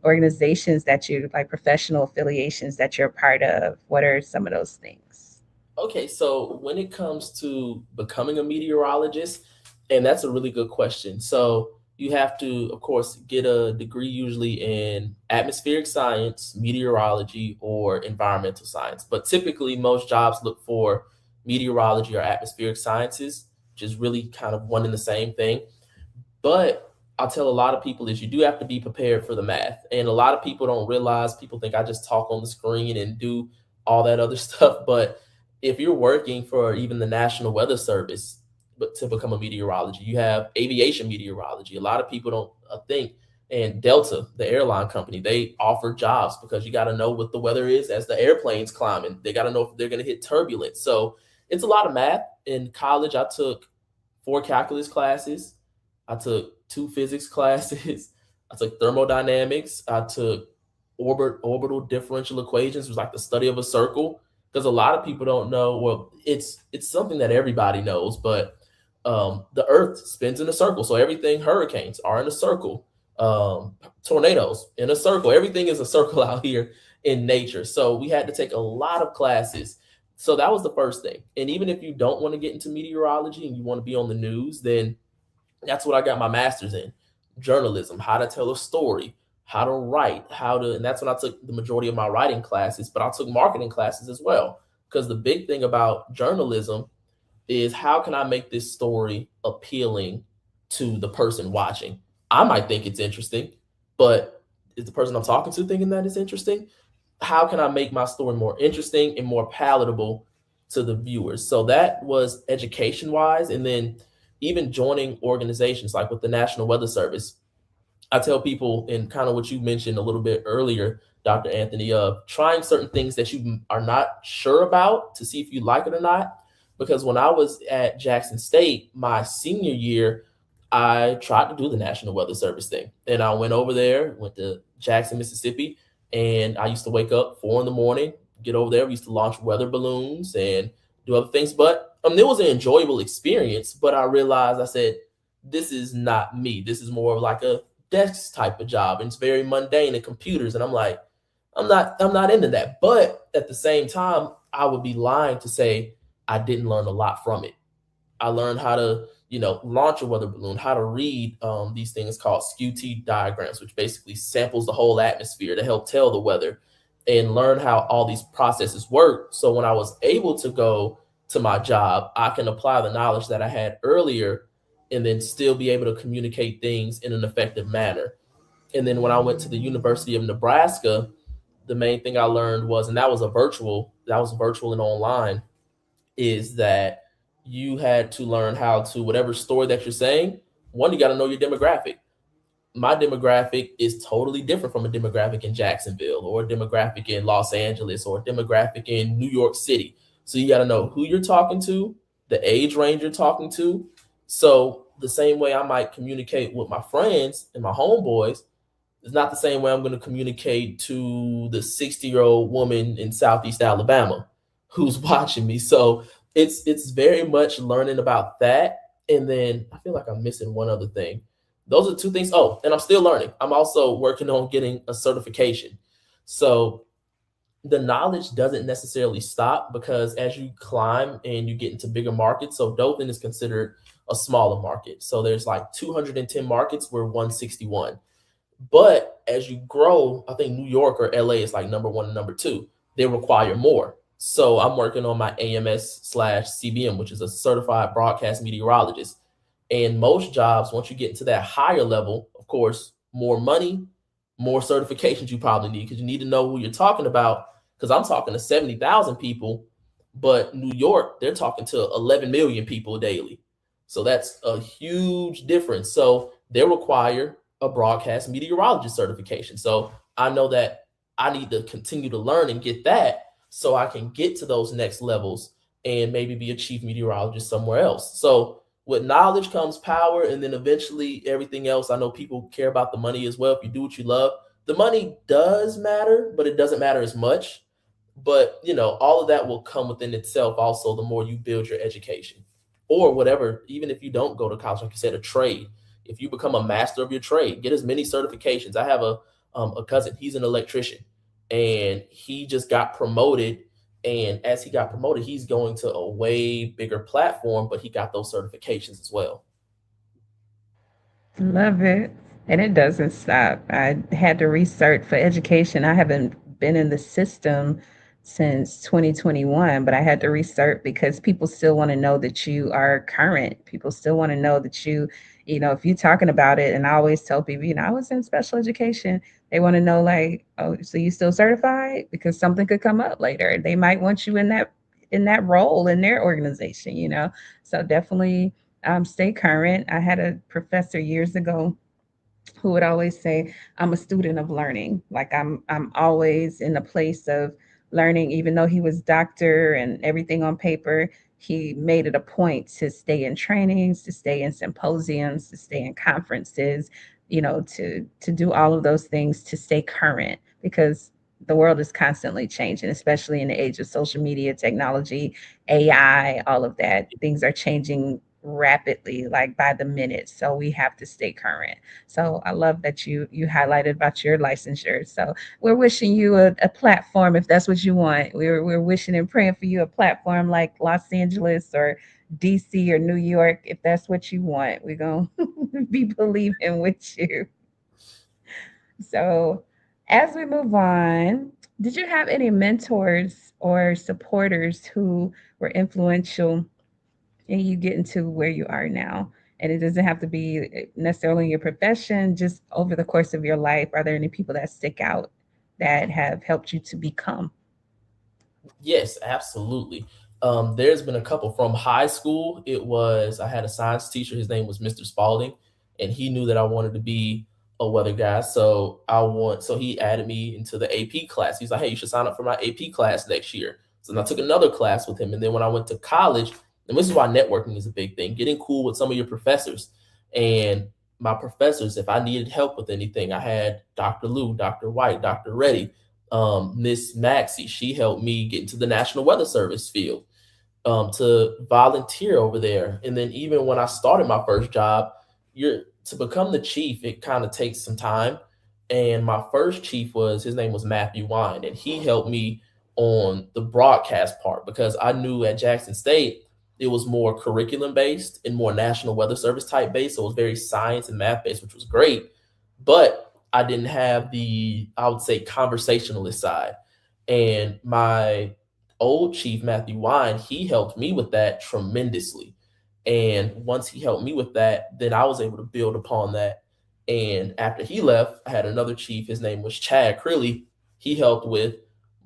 organizations that you like, professional affiliations that you're a part of? What are some of those things? Okay, so when it comes to becoming a meteorologist, and that's a really good question. So you have to, of course, get a degree usually in atmospheric science, meteorology, or environmental science. But typically, most jobs look for meteorology or atmospheric sciences, which is really kind of one and the same thing. But I'll tell a lot of people is you do have to be prepared for the math. And a lot of people don't realize, people think I just talk on the screen and do all that other stuff. But if you're working for even the National Weather Service, but to become a meteorologist, you have aviation meteorology. A lot of people don't think, and Delta, the airline company, they offer jobs because you got to know what the weather is as the airplane's climbing. They got to know if they're going to hit turbulence. So it's a lot of math. In college, I took 4 calculus classes. I took 2 physics classes. I took thermodynamics. I took orbital differential equations, which was like the study of a circle. Because a lot of people don't know. Well, it's something that everybody knows, but the Earth spins in a circle. So everything, hurricanes are in a circle, tornadoes in a circle. Everything is a circle out here in nature. So we had to take a lot of classes. So that was the first thing. And even if you don't want to get into meteorology and you want to be on the news, then that's what I got my master's in: journalism, how to tell a story, how to write, and that's when I took the majority of my writing classes, but I took marketing classes as well. Because the big thing about journalism is how can I make this story appealing to the person watching? I might think it's interesting, but is the person I'm talking to thinking that it's interesting? How can I make my story more interesting and more palatable to the viewers? So that was education wise. And then even joining organizations like with the National Weather Service, I tell people, in kind of what you mentioned a little bit earlier, Dr. Anthony, of trying certain things that you are not sure about to see if you like it or not. Because when I was at Jackson State, my senior year, I tried to do the National Weather Service thing. And I went over there, went to Jackson, Mississippi, and I used to wake up 4 in the morning, get over there. We used to launch weather balloons and do other things. But it was an enjoyable experience. But I realized, I said, this is not me. This is more of like a desk type of job, and it's very mundane and computers. And I'm like, I'm not into that. But at the same time, I would be lying to say I didn't learn a lot from it. I learned how to, launch a weather balloon, how to read these things called skew-T diagrams, which basically samples the whole atmosphere to help tell the weather, and learn how all these processes work. So when I was able to go to my job, I can apply the knowledge that I had earlier and then still be able to communicate things in an effective manner. And then when I went to the University of Nebraska, the main thing I learned was, and that was virtual and online, is that you had to learn how to, whatever story that you're saying, one, you got to know your demographic. My demographic is totally different from a demographic in Jacksonville, or a demographic in Los Angeles, or a demographic in New York City. So you got to know who you're talking to, the age range you're talking to. So the same way I might communicate with my friends and my homeboys is not the same way I'm going to communicate to the 60-year-old woman in Southeast Alabama who's watching me. So it's very much learning about that. And then I feel like I'm missing one other thing. Those are two things. Oh, and I'm still learning. I'm also working on getting a certification. So the knowledge doesn't necessarily stop because as you climb and you get into bigger markets, so Dothan is considered a smaller market. So there's like 210 markets, we're 161. But as you grow, I think New York or LA is like number one and number two. They require more. So I'm working on my AMS/CBM, which is a certified broadcast meteorologist. And most jobs, once you get into that higher level, of course, more money, more certifications you probably need because you need to know who you're talking about. Because I'm talking to 70,000 people, but New York, they're talking to 11 million people daily. So that's a huge difference. So they require a broadcast meteorologist certification. So I know that I need to continue to learn and get that so I can get to those next levels and maybe be a chief meteorologist somewhere else. So with knowledge comes power, and then eventually everything else. I know people care about the money as well. If you do what you love, the money does matter, but it doesn't matter as much. But all of that will come within itself also the more you build your education or whatever. Even if you don't go to college, like you said, a trade, if you become a master of your trade, get as many certifications. I have a cousin, he's an electrician, and he just got promoted. And as he got promoted, he's going to a way bigger platform, but he got those certifications as well. Love it. And it doesn't stop. I had to research for education. I haven't been in the system since 2021, but I had to research because people still want to know that you are current. People still want to know that if you're talking about it, and I always tell people, I was in special education. They want to know, like, oh, so you still certified? Because something could come up later. They might want you in that role in their organization. So definitely stay current. I had a professor years ago who would always say, I'm a student of learning. Like I'm always in a place of learning. Even though he was doctor and everything on paper, he made it a point to stay in trainings, to stay in symposiums, to stay in conferences, to do all of those things to stay current, because the world is constantly changing, especially in the age of social media, technology, AI, all of that. Things are changing rapidly, like by the minute. So we have to stay current. So I love that you highlighted about your licensure. So we're wishing you a platform if that's what you want. We're wishing and praying for you a platform like Los Angeles or DC or New York. If that's what you want, we're gonna be believing with you. So as we move on, did you have any mentors or supporters who were influential and you get into where you are now? And it doesn't have to be necessarily in your profession, just over the course of your life. Are there any people that stick out that have helped you to become? Yes, absolutely. There's been a couple from high school. I had a science teacher. His name was Mr. Spalding, and he knew that I wanted to be a weather guy. So he added me into the AP class. He's like, "Hey, you should sign up for my AP class next year." So then I took another class with him, and then when I went to college, and this is why networking is a big thing, getting cool with some of your professors. And my professors, if I needed help with anything, I had Dr. Lou, Dr. White, Dr. Reddy, Miss Maxie. She helped me get into the National Weather Service field, to volunteer over there. And then even when I started my first job, you're to become the chief, it kind of takes some time. And my first chief was his name was Matthew Wine, and he helped me on the broadcast part because I knew at Jackson State it was more curriculum based and more National Weather Service type based. So it was very science and math based, which was great. But I didn't have the, I would say, conversationalist side. And my old chief, Matthew Wine, he helped me with that tremendously. And once he helped me with that, then I was able to build upon that. And after he left, I had another chief. His name was Chad Crilly. He helped with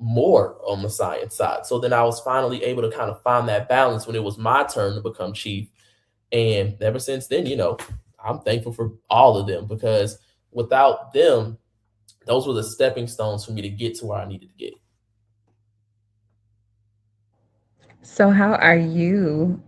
more on the science side. So then I was finally able to kind of find that balance when it was my turn to become chief. And ever since then, I'm thankful for all of them because without them, those were the stepping stones for me to get to where I needed to get. So, how are you,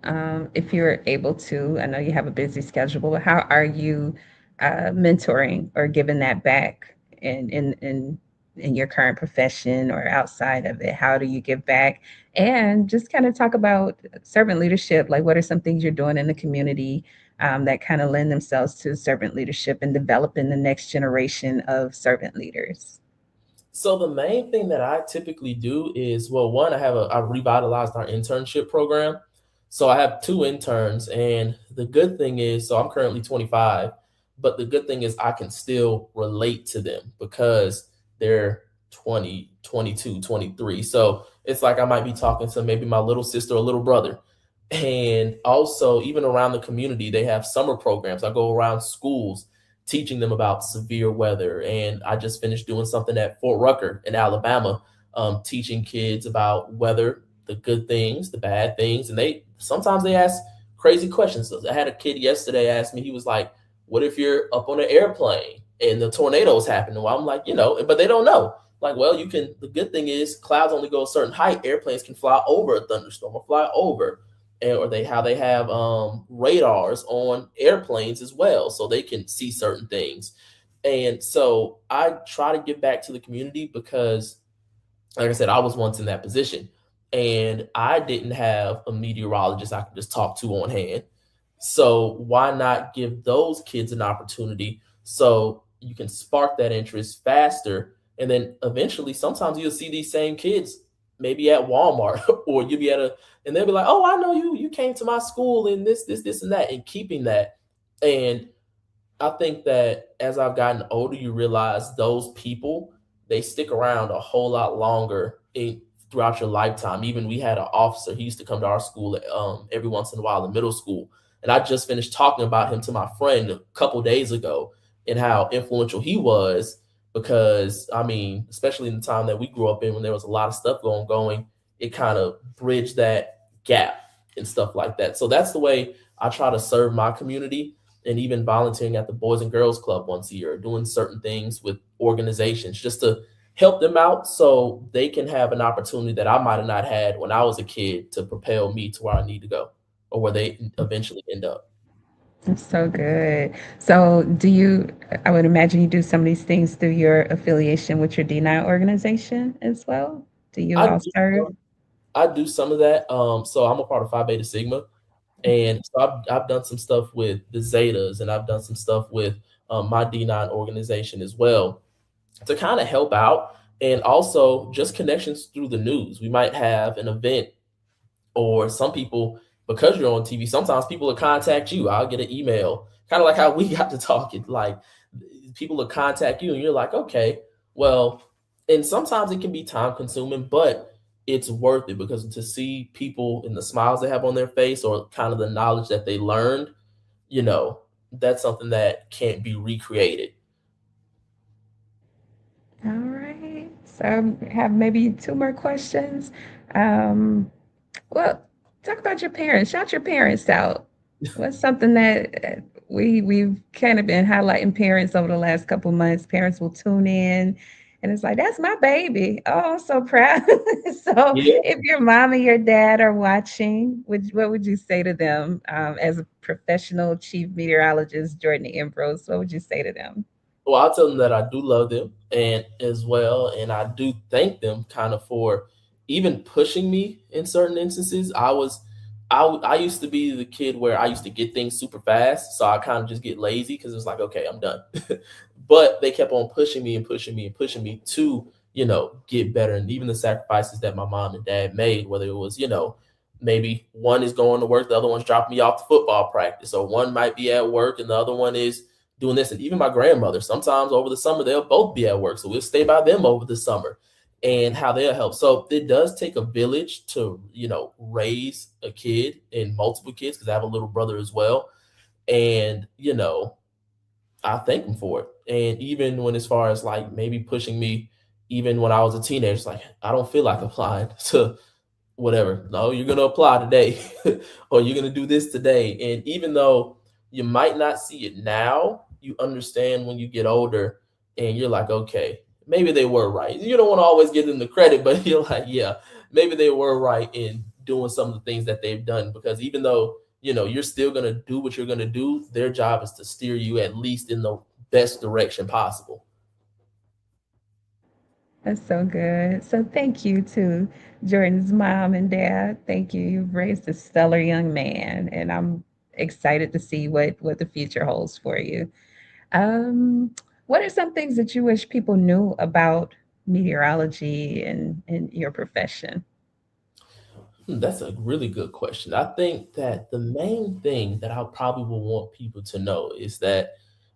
if you're able to? I know you have a busy schedule, but how are you mentoring or giving that back in your current profession or outside of it? How do you give back? And just kind of talk about servant leadership. Like, what are some things you're doing in the community that kind of lend themselves to servant leadership and developing the next generation of servant leaders? So the main thing that I typically do is, well, one, I revitalized our internship program. So I have two interns, and the good thing is, so I'm currently 25, but the good thing is I can still relate to them because they're 20, 22, 23. So it's like I might be talking to maybe my little sister or little brother. And also, even around the community, they have summer programs. I go around schools teaching them about severe weather. And I just finished doing something at Fort Rucker in Alabama, teaching kids about weather, the good things, the bad things, and they sometimes they ask crazy questions. So I had a kid yesterday ask me, he was like, "What if you're up on an airplane and the tornadoes happen?" Well, I'm like, but they don't know. Like, well, you can. The good thing is clouds only go a certain height. Airplanes can fly over a thunderstorm or fly over, and or they how they have radars on airplanes as well, so they can see certain things. And so I try to give back to the community because, like I said, I was once in that position, and I didn't have a meteorologist I could just talk to on hand. So why not give those kids an opportunity so you can spark that interest faster? And then eventually, sometimes you'll see these same kids maybe at Walmart or you'll be at a, and they'll be like, "Oh, I know you. You came to my school and this, and that," and keeping that. And I think that as I've gotten older, you realize those people, they stick around a whole lot longer throughout your lifetime. Even we had an officer, he used to come to our school every once in a while in middle school. And I just finished talking about him to my friend a couple days ago and how influential he was because, I mean, especially in the time that we grew up in when there was a lot of stuff going, it kind of bridged that gap and stuff like that. So that's the way I try to serve my community, and even volunteering at the Boys and Girls Club once a year, doing certain things with organizations just to help them out so they can have an opportunity that I might have not had when I was a kid to propel me to where I need to go or where they eventually end up. That's so good. So, I would imagine you do some of these things through your affiliation with your D9 organization as well? Do you I all do serve? some, I do some of that. So I'm a part of Phi Beta Sigma, and so I've done some stuff with the Zetas, and I've done some stuff with my D9 organization as well to kind of help out, and also just connections through the news. We might have an event, or some people, because you're on TV, sometimes people will contact you. I'll get an email, kind of like how we got to talking. Like people will contact you, and you're like, okay, well, and sometimes it can be time consuming, but it's worth it because to see people and the smiles they have on their face or kind of the knowledge that they learned, you know, that's something that can't be recreated. All right. So, I have maybe two more questions. Um, Well, talk about your parents. Shout your parents out. What's something that we've kind of been highlighting parents over the last couple months. Parents will tune in, and it's like that's my baby. Oh, I'm so proud. So, Yeah. if your mom and your dad are watching, what would you say to them as a professional chief meteorologist, Jordan Ambrose? What would you say to them? Well, I'll tell them that I do love them and as well, and I do thank them kind of for even pushing me in certain instances. I used to be the kid where I used to get things super fast, so I kind of just get lazy because it's like, okay, I'm done. But they kept on pushing me and pushing me and pushing me to, get better. And even the sacrifices that my mom and dad made, whether it was, maybe one is going to work, the other one's dropping me off to football practice, or one might be at work and the other one is doing this. And even my grandmother, sometimes over the summer, they'll both be at work. So we'll stay by them over the summer and how they'll help. So it does take a village to, raise a kid and multiple kids because I have a little brother as well. And, I thank them for it. And even when, as far as like maybe pushing me, even when I was a teenager, it's like, I don't feel like applying to whatever. No, you're going to apply today or you're going to do this today. And even though you might not see it now, you understand when you get older and you're like, okay, maybe they were right. You don't want to always give them the credit, but you're like, yeah, maybe they were right in doing some of the things that they've done, because even though you're still going to do what you're going to do, their job is to steer you at least in the best direction possible. That's so good. So thank you to Jordan's mom and dad. Thank you. You've raised a stellar young man, and I'm excited to see what the future holds for you. Um, what are some things that you wish people knew about meteorology and your profession? That's a really good question. I think that the main thing that I probably will want people to know is that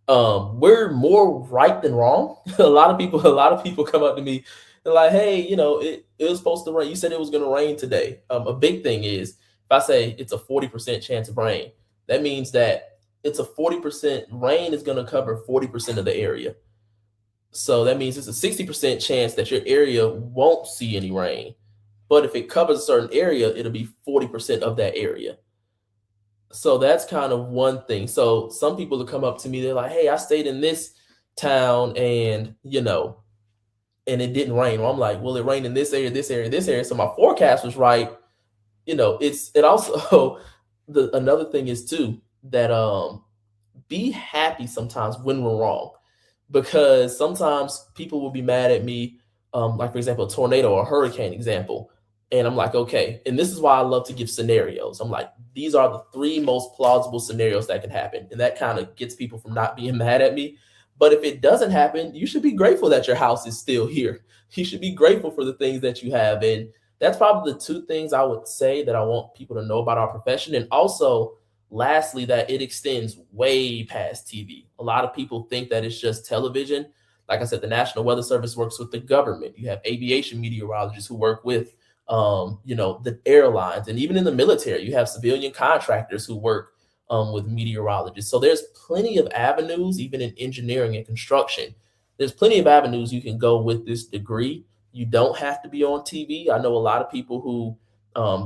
we're more right than wrong. A lot of people come up to me, they're like, "Hey, it was supposed to rain. You said it was going to rain today." A big thing is, if I say it's a 40% chance of rain, that means that it's a 40% rain is going to cover 40% of the area. So that means it's a 60% chance that your area won't see any rain. But if it covers a certain area, it'll be 40% of that area. So that's kind of one thing. So some people will come up to me, they're like, "Hey, I stayed in this town and, and it didn't rain." Well, I'm like, "Well, it rained in this area, this area, this area." So my forecast was right. It also the another thing is too that be happy sometimes when we're wrong, because sometimes people will be mad at me, like for example, a tornado or a hurricane example, and I'm like, okay, and this is why I love to give scenarios. I'm like, these are the three most plausible scenarios that can happen, and that kind of gets people from not being mad at me. But if it doesn't happen, you should be grateful that your house is still here. You should be grateful for the things that you have, and that's probably the two things I would say that I want people to know about our profession. And also, lastly, that it extends way past TV. A lot of people think that it's just television. Like I said, the National Weather Service works with the government. You have aviation meteorologists who work with, the airlines, and even in the military, you have civilian contractors who work with meteorologists. So there's plenty of avenues, even in engineering and construction. There's plenty of avenues you can go with this degree. You don't have to be on TV. I know a lot of people who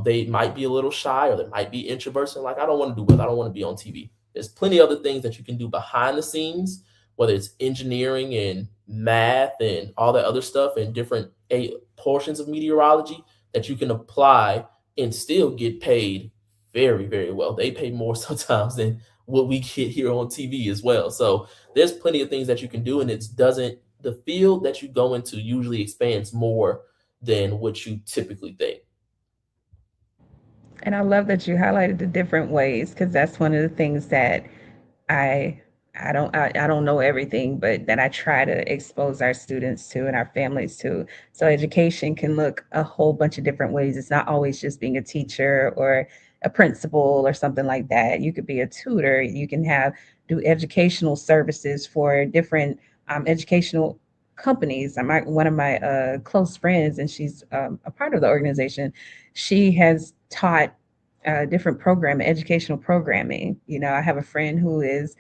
they might be a little shy or they might be introverts and like, I don't want to do it. I don't want to be on TV. There's plenty of other things that you can do behind the scenes, whether it's engineering and math and all that other stuff and different portions of meteorology that you can apply and still get paid very, very well. They pay more sometimes than what we get here on TV as well. So there's plenty of things that you can do, and it doesn't the field that you go into usually expands more than what you typically think. And I love that you highlighted the different ways because that's one of the things that I I don't know everything, but that I try to expose our students to and our families to. So education can look a whole bunch of different ways. It's not always just being a teacher or a principal or something like that. You could be a tutor. You can have do educational services for different educational companies. One of my close friends, and she's a part of the organization. She has taught different educational programming. You know, I have a friend who is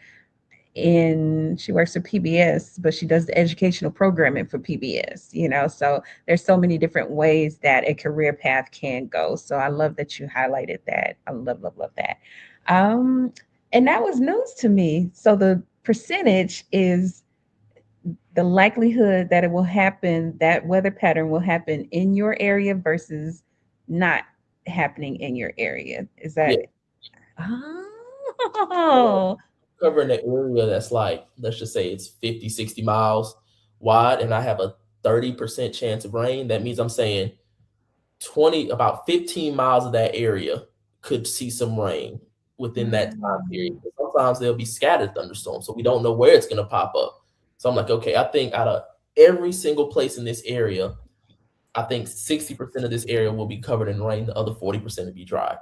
she works for PBS, but she does the educational programming for PBS, you know. So there's so many different ways that a career path can go. So I love that you highlighted that. I love that. Um, and that was news to me. So the percentage is the likelihood that it will happen, that weather pattern will happen in your area versus not happening in your area. Is Yeah, that yeah. oh Covering an area that's like, let's just say it's 50, 60 miles wide, and I have a 30% chance of rain. That means I'm saying about 15 miles of that area could see some rain within that time period. wow. Sometimes there'll be scattered thunderstorms, so we don't know where it's going to pop up. So I'm like, okay, I think out of every single place in this area, I think 60% of this area will be covered in rain. The other 40% will be dry.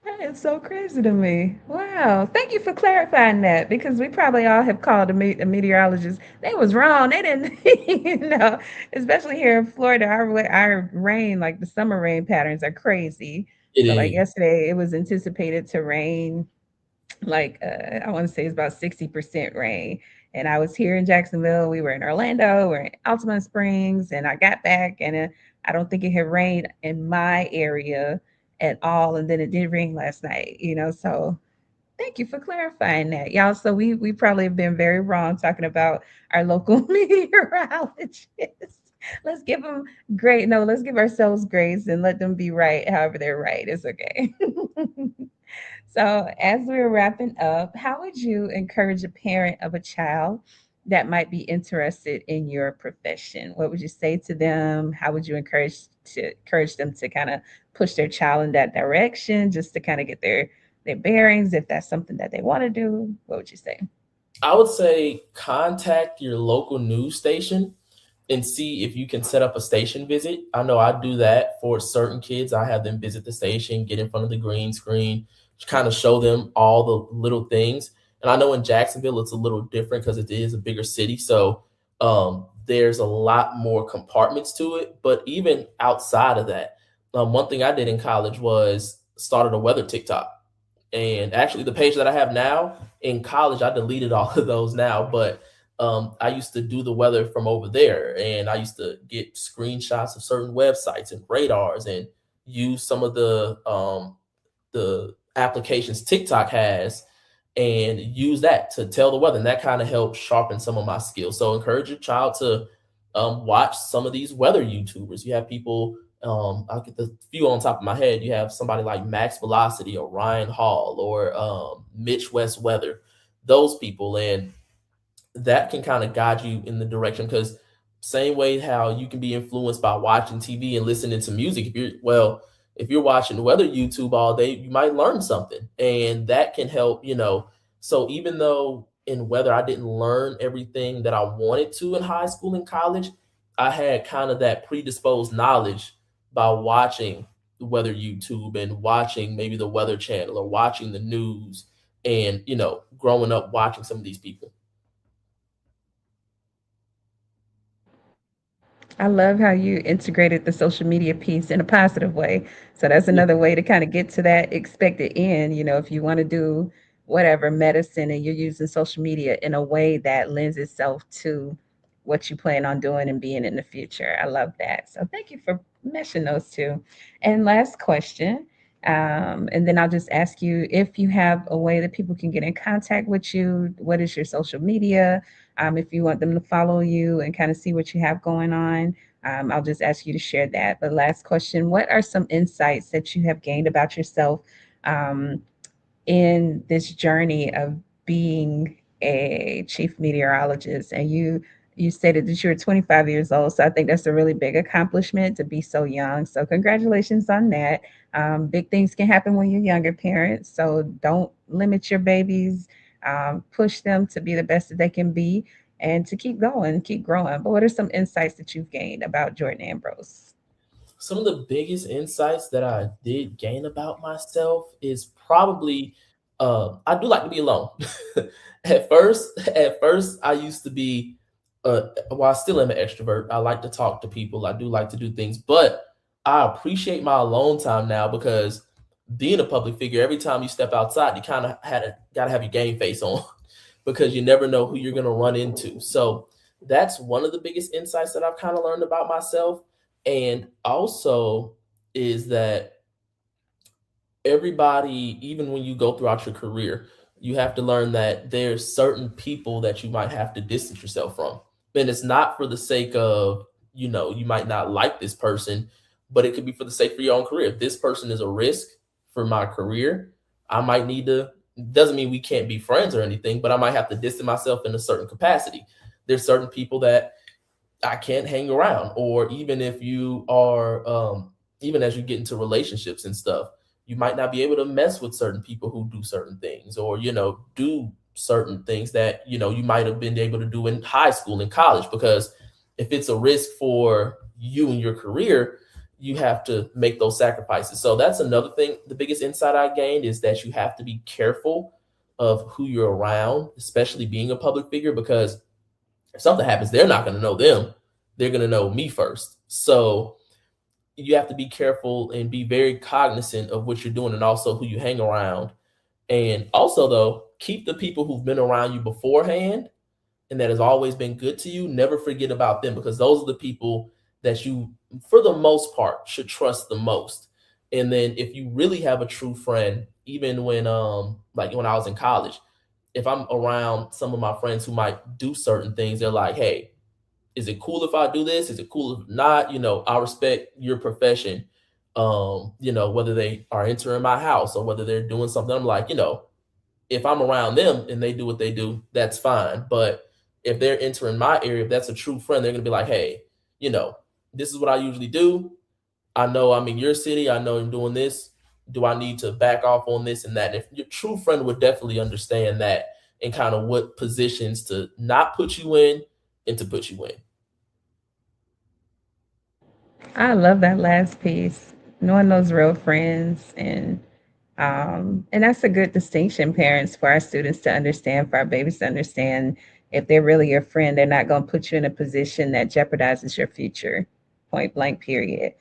That is so crazy to me. Wow. Thank you for clarifying that because we probably all have called a meteorologist. They was wrong. They didn't, especially here in Florida, our rain, like the summer rain patterns are crazy. It So like is. yesterday, it was anticipated to rain like I want to say it's about 60% rain. And I was here in Jacksonville. We were in Orlando. We're in Altamont Springs, and I got back, and I don't think it had rained in my area at all. And then it did rain last night. You know, so thank you for clarifying that, y'all. So we probably have been very wrong talking about our local meteorologist. Let's give them great. No, let's give ourselves grace and let them be right however they're right. It's okay. So, as we're wrapping up, how would you encourage a parent of a child that might be interested in your profession? What would you say to them? How would you encourage them to kind of push their child in that direction, just to kind of get their bearings, if that's something that they want to do? What would you say? I would say contact your local news station and see if you can set up a station visit. I know I do that for certain kids. I have them visit the station, get in front of the green screen, kind of show them all the little things. And I know in Jacksonville it's a little different because it is a bigger city, so there's a lot more compartments to it. But even outside of that, one thing I did in college was started a weather TikTok. And actually, the page that I have now in college, I deleted all of those now, but I used to do the weather from over there, and I used to get screenshots of certain websites and radars, and use some of the applications TikTok has, and use that to tell the weather, and that kind of helped sharpen some of my skills. So encourage your child to watch some of these weather YouTubers. You have people. I'll get the few on top of my head. You have somebody like Max Velocity or Ryan Hall or Mitch West Weather. Those people, and that can kind of guide you in the direction, because same way how you can be influenced by watching TV and listening to music. If you're watching weather YouTube all day, you might learn something, and that can help. So even though in weather I didn't learn everything that I wanted to in high school and college, I had kind of that predisposed knowledge by watching the weather YouTube and watching maybe the Weather Channel or watching the news, and growing up watching some of these people. I love how you integrated the social media piece in a positive way. So that's another way to kind of get to that expected end. If you want to do whatever medicine and you're using social media in a way that lends itself to what you plan on doing and being in the future. I love that. So thank you for meshing those two. And last question. And then I'll just ask you if you have a way that people can get in contact with you. What is your social media? If you want them to follow you and kind of see what you have going on, I'll just ask you to share that. But last question, what are some insights that you have gained about yourself um, in this journey of being a chief meteorologist? And you stated that you were 25 years old, so I think that's a really big accomplishment to be so young. So congratulations on that. Big things can happen when you're younger parents, so don't limit your babies. Push them to be the best that they can be and to keep going, keep growing. But what are some insights that you've gained about Jordan Ambrose? Some of the biggest insights that I did gain about myself is probably I do like to be alone. At first, I used to be, well, I still am an extrovert. I like to talk to people. I do like to do things, but I appreciate my alone time now, because being a public figure, every time you step outside, you kind of got to have your game face on because you never know who you're going to run into. So that's one of the biggest insights that I've kind of learned about myself. And also is that everybody, even when you go throughout your career, you have to learn that there's certain people that you might have to distance yourself from. And it's not for the sake of, you might not like this person, but it could be for the sake for your own career. If this person is a risk for my career, I might need to, doesn't mean we can't be friends or anything, but I might have to distance myself in a certain capacity. There's certain people that I can't hang around. Or even if you are, even as you get into relationships and stuff, you might not be able to mess with certain people who do certain things, or, do certain things that, you might have been able to do in high school and college, because if it's a risk for you and your career, you have to make those sacrifices. So that's another thing. The biggest insight I gained is that you have to be careful of who you're around, especially being a public figure, because if something happens, they're not going to know them. They're going to know me first. So you have to be careful and be very cognizant of what you're doing, and also who you hang around. And also, though, keep the people who've been around you beforehand and that has always been good to you. Never forget about them, because those are the people that you, for the most part, should trust the most. And then if you really have a true friend, even when like when I was in college, if I'm around some of my friends who might do certain things, they're like, hey, is it cool if I do this? Is it cool if not? I respect your profession. Whether they are entering my house or whether they're doing something, I'm like, if I'm around them and they do what they do, that's fine. But if they're entering my area, if that's a true friend, they're gonna be like, hey, you know, this is what I usually do. I know I'm in your city. I know I'm doing this. Do I need to back off on this and that? If your true friend would definitely understand that and kind of what positions to not put you in and to put you in. I love that last piece. Knowing those real friends and that's a good distinction, parents, for our students to understand, for our babies to understand. If they're really your friend, they're not going to put you in a position that jeopardizes your future, point blank, period.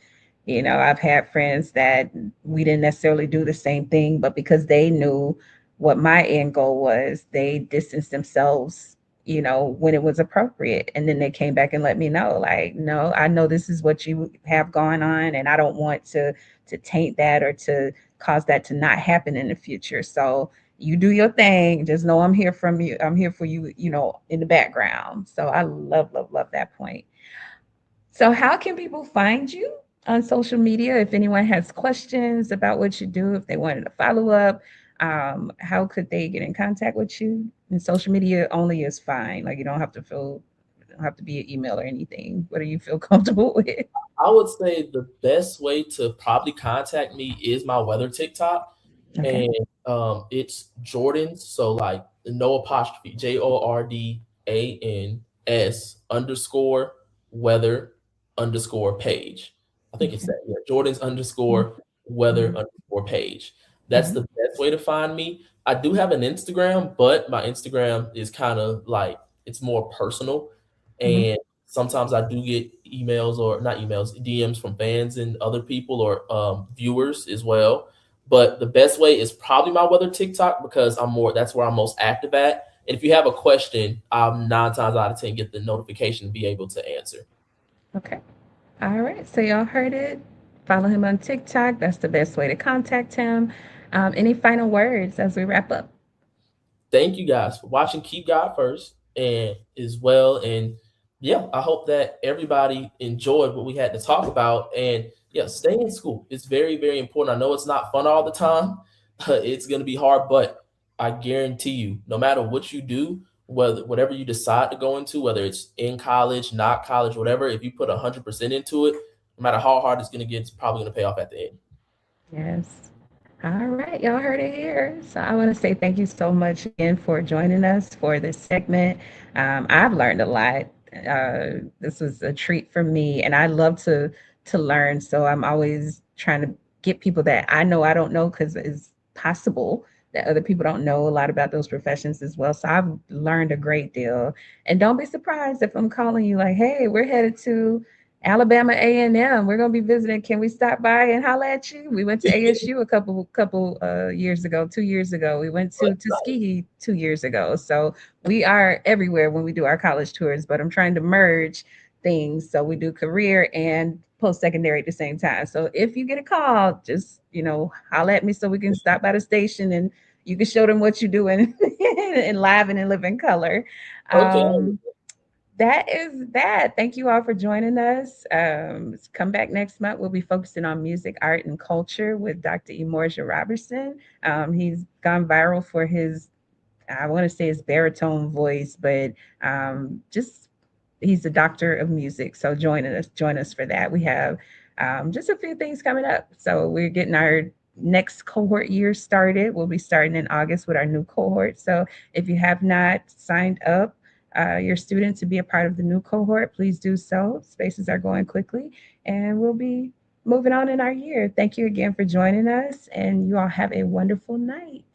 I've had friends that we didn't necessarily do the same thing, but because they knew what my end goal was, they distanced themselves, when it was appropriate. And then they came back and let me know, like, no, I know this is what you have going on, and I don't want to taint that or to cause that to not happen in the future. So you do your thing. Just know I'm here from you. I'm here for you, in the background. So I love, love, love that point. So how can people find you on social media? If anyone has questions about what you do, if they wanted to follow up, how could they get in contact with you? And social media only is fine. Like, you don't have to be an email or anything. What do you feel comfortable with? I would say the best way to probably contact me is my weather TikTok, Okay. and it's Jordan's. So like no apostrophe, JORDANS underscore weather underscore page. I think it's Okay. that. Yeah, Jordan's underscore weather Mm-hmm. underscore page. That's Mm-hmm. the best way to find me. I do have an Instagram, but my Instagram is kind of like it's more personal, Mm-hmm. and sometimes I do get emails or not emails, DMs from fans and other people or viewers as well. But the best way is probably my weather TikTok because that's where I'm most active at. And if you have a question, I'm 9 times out of 10 get the notification to be able to answer. Okay. All right. So y'all heard it. Follow him on TikTok. That's the best way to contact him. Any final words as we wrap up? Thank you guys for watching. Keep God first and as well. And yeah, I hope that everybody enjoyed what we had to talk about. And yeah, stay in school. It's very, very important. I know it's not fun all the time. It's going to be hard, but I guarantee you, no matter what you do, whatever you decide to go into, whether it's in college, not college, whatever, if you put 100% into it, no matter how hard it's going to get, it's probably going to pay off at the end. Yes. All right, y'all heard it here. So I want to say thank you so much again for joining us for this segment. I've learned a lot. This was a treat for me, and I love to learn. So I'm always trying to get people that I know I don't know, because it's possible that other people don't know a lot about those professions as well. So I've learned a great deal. And don't be surprised if I'm calling you like, "Hey, we're headed to Alabama A&M. We're gonna be visiting. Can we stop by and holla at you?" We went to ASU a couple years ago, 2 years ago. We went to Tuskegee 2 years ago. So we are everywhere when we do our college tours. But I'm trying to merge things so we do career and post secondary at the same time. So if you get a call, just holla at me so we can stop by the station and you can show them what you're doing in live and in living color. Okay. Um, that is that. Thank you all for joining us. Come back next month. We'll be focusing on music, art, and culture with Dr. Emorja Robertson. He's gone viral for his, I want to say his baritone voice, but just he's a doctor of music. So join us for that. We have just a few things coming up. So we're getting our next cohort year started. We'll be starting in August with our new cohort. So if you have not signed up your student to be a part of the new cohort, please do so. Spaces are going quickly, and we'll be moving on in our year. Thank you again for joining us, and you all have a wonderful night.